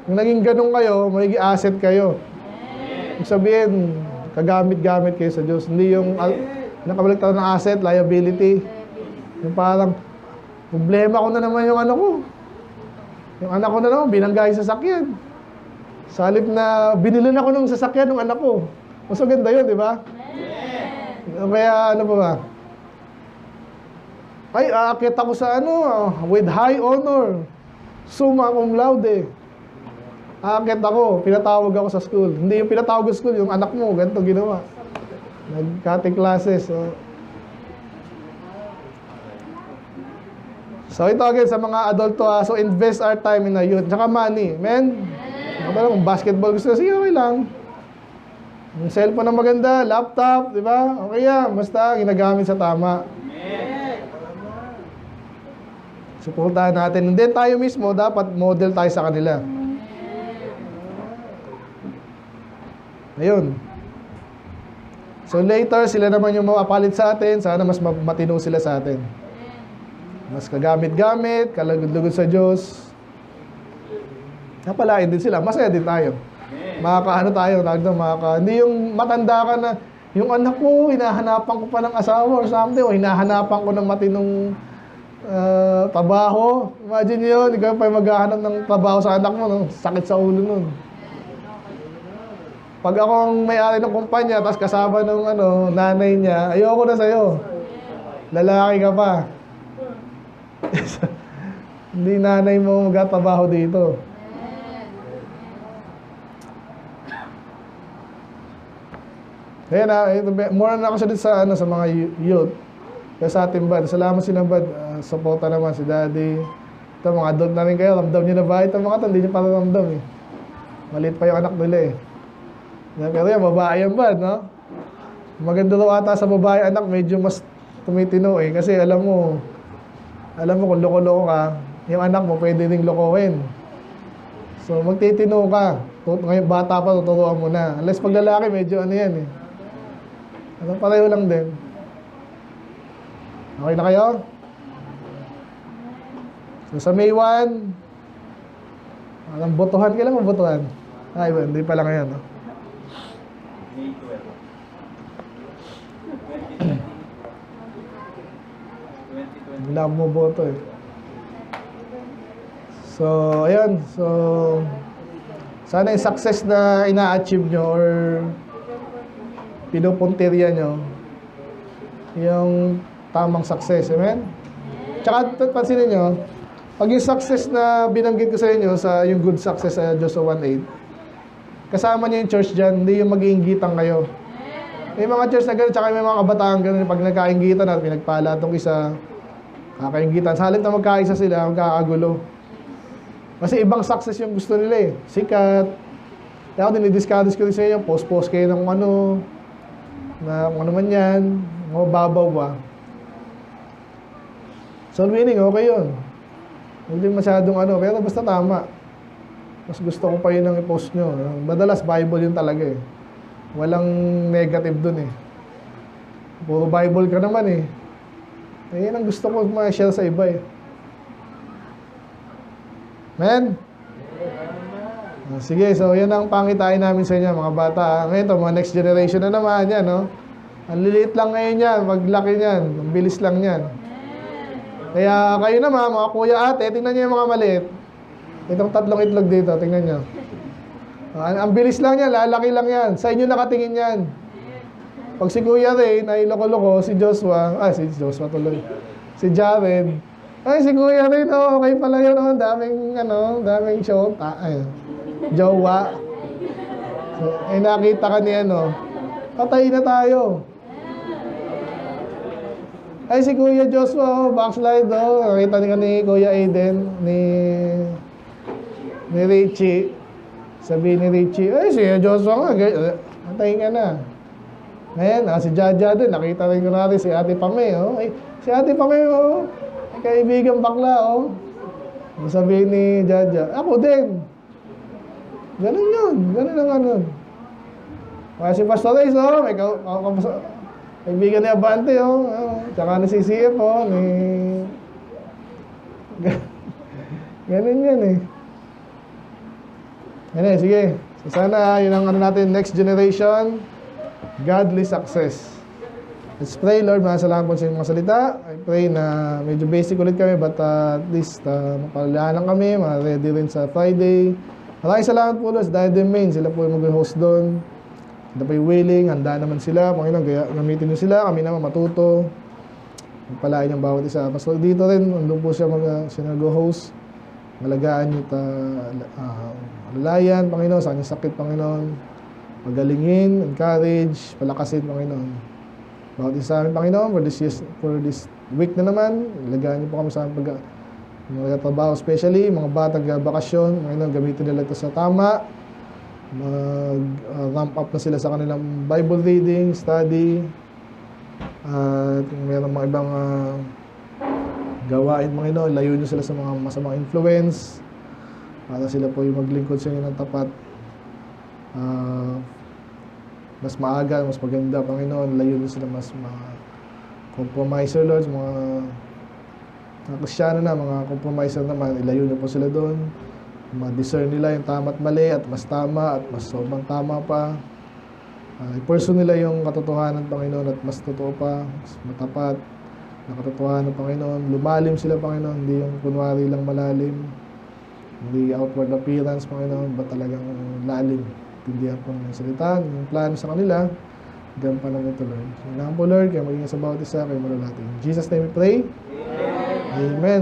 Speaker 2: Kung naging ganun kayo, magiging asset kayo. Ibig sabihin, kagamit-gamit kayo sa Diyos. Hindi yung nakabaligtad ng asset, liability. Yung parang, problema ko na naman yung anak ko. Yung anak ko na naman, binangga yung sasakyan. Sa halip na binilan ako ng sasakyan ng anak ko. Mas maganda yun, di ba? Kaya ano ba? Ay, aakit ako sa with high honor. Summa cum laude. Aakit ako, pinatawag ako sa school. Hindi yung pinatawag sa school, yung anak mo, ganito ginawa. Nag-cutting classes. So ito again sa mga adulto, so invest our time in the youth. Tsaka money, men. Kung basketball gusto, sige, okay lang. Yung cellphone na maganda, laptop, di ba? Okay yan, basta ginagamit sa tama. Suportahan natin. And then tayo mismo, dapat model tayo sa kanila. Ayun. So later, sila naman yung mapapalit sa atin. Sana mas matino sila sa atin. Mas kagamit-gamit, kalagod-lugod sa Diyos. Napalain din sila. Masaya din tayo. Tayo, hindi yung matanda ka na, yung anak ko, hinahanapan ko pa ng asawa or something, o hinahanapan ko ng matinong trabaho. Imagine yun, ikaw pa maghahanap ng trabaho sa anak mo, no? Sakit sa ulo nun. Pag akong may-ari ng kumpanya, tapos kasama ng nanay niya, ayoko na sa'yo. Lalaki ka pa. Hindi nanay mo magtatrabaho dito. Kaya more na ako siya sa mga youth. Kaya sa ating bad. Salamat sinabad. Suporta naman si Daddy. Ito, mga adult na rin kayo. Ramdam nyo na ba? Ito mga ito, hindi nyo para ramdam eh. Maliit pa yung anak nila eh. Pero yan, babae yan bad, no? Maganda daw ata sa babae anak, medyo mas tumitino eh. Kasi alam mo kung loko-loko ka, yung anak mo pwede ring lokohin. So, magtitino ka. Ngayon, bata pa, tuturuan mo na. Unless pag lalaki, medyo yan eh. Pareho lang din. Okay na kayo? So, sa May 1, botohan, kailan mo botohan? Ay, hindi pala ngayon, no?
Speaker 3: May 12. 2020.
Speaker 2: Wala mo boto eh. So, ayan. So, sana yung success na ina-achieve nyo or pinupuntirya nyo, yung tamang success. Amen? Tsaka, pansinin nyo, pag yung success na binanggit ko sa inyo, yung good success sa Joshua 1:8, kasama niyo yung church dyan, hindi yung mag-iinggitan kayo. May mga church na gano'n, tsaka may mga kabataan gano'n, pag nagkainggitan at pinagpala itong isa, kakainggitan. Sa halip na magkaisa sila, magkakagulo. Kasi ibang success yung gusto nila eh. Sikat. Kaya ako dinidiscourage ko rin sa inyo, post-post kayo ng kung ano man yan, mga babaw ba. Soul winning, okay yun. Hindi masyadong pero basta tama. Mas gusto ko pa yun ang i-post nyo. Madalas Bible yun talaga eh. Walang negative dun eh. Puro Bible ka naman eh. Yan ang gusto ko ma-share sa iba eh. Amen? Sige, so yan ang pangitain namin sa inyo mga bata. Ngayon to, mga next generation na naman yan, no? Ang liliit lang ngayon yan, maglaki yan, ang bilis lang yan. Kaya kayo naman, mga kuya ate, tingnan nyo yung mga maliit. Itong 3 itlog dito, tingnan nyo. Ang bilis lang yan, lalaki lang yan. Sa inyo nakatingin yan. Pag si Kuya Ray, ay loko-loko, si Joshua tuloy. Si Jared, ay si Kuya Ray, no, okay pala yun, oh, daming show. Jowa. So, nakita ka ni patay na tayo. Ay si Kuya Joshua, backslide, nakita ni Kuya Aiden, ni Richie. Sabi ni Richie, ay si Joshua nga, patay ka na. Ngayon, si Jaja din, nakita rin ko natin si Ate Pame, Ay, si Ate Pame, kaibigan bakla, Sabi ni Jaja, ako din. Ganun yun, ganun lang ganun. Kaya si Pastor Reyes, may kaibigan ni Abante, tsaka ni CCF, ganun yan, Ganun, sige. So, sana, yun ang natin, next generation, godly success. Let's pray, Lord. Salamat po sa inyong mga salita. I pray na medyo basic ulit kami, but at least mapalalaan kami, ma-ready rin sa Friday. Maraming salamat po, Lord. Dahil din main, sila po yung mag-host doon. Sila po yung willing, handa naman sila. Panginoon, kaya gamitin nyo sila. Kami naman matuto. Magpalain yung bawat isa. Pastor dito rin, andun po siya nag-host. Malagaan nyo alalayan, Panginoon, sa kanyang sakit, Panginoon. Magalingin, encourage, palakasin, Panginoon. Bawat isa amin, Panginoon, for this week na naman, ilagaan niyo po kami sa aming mga trabaho, especially mga batang bakasyon, Panginoon, gamitin nila ito sa tama. Mag-ramp up na sila sa kanilang Bible reading, study, at mayroon mga ibang gawain, Panginoon, layo niyo sila sa mga masamang influence, para sila po yung maglingkod sa inyo ng tapat. Mas maaga, mas maganda, Panginoon, layo na sila mas compromiser, Lord, mga Kristyano na, mga compromiser naman, ilayo na po sila doon, ma-discern nila yung tama at mali, at mas tama, at mas sobrang tama pa, i-pursue nila yung katotohanan, Panginoon, at mas totoo pa, mas matapat na katotohanan, Panginoon, lumalim sila, Panginoon, hindi yung kunwari lang malalim, hindi outward appearance, Panginoon, ba talagang lalim. Tindihan po ng salita, yung plano sa kanila, hanggang pa naman ito, Lord. Hanggang po, Lord, kaya maging sa bawat isa, kayo malalati. In Jesus' name we pray. Amen. Amen.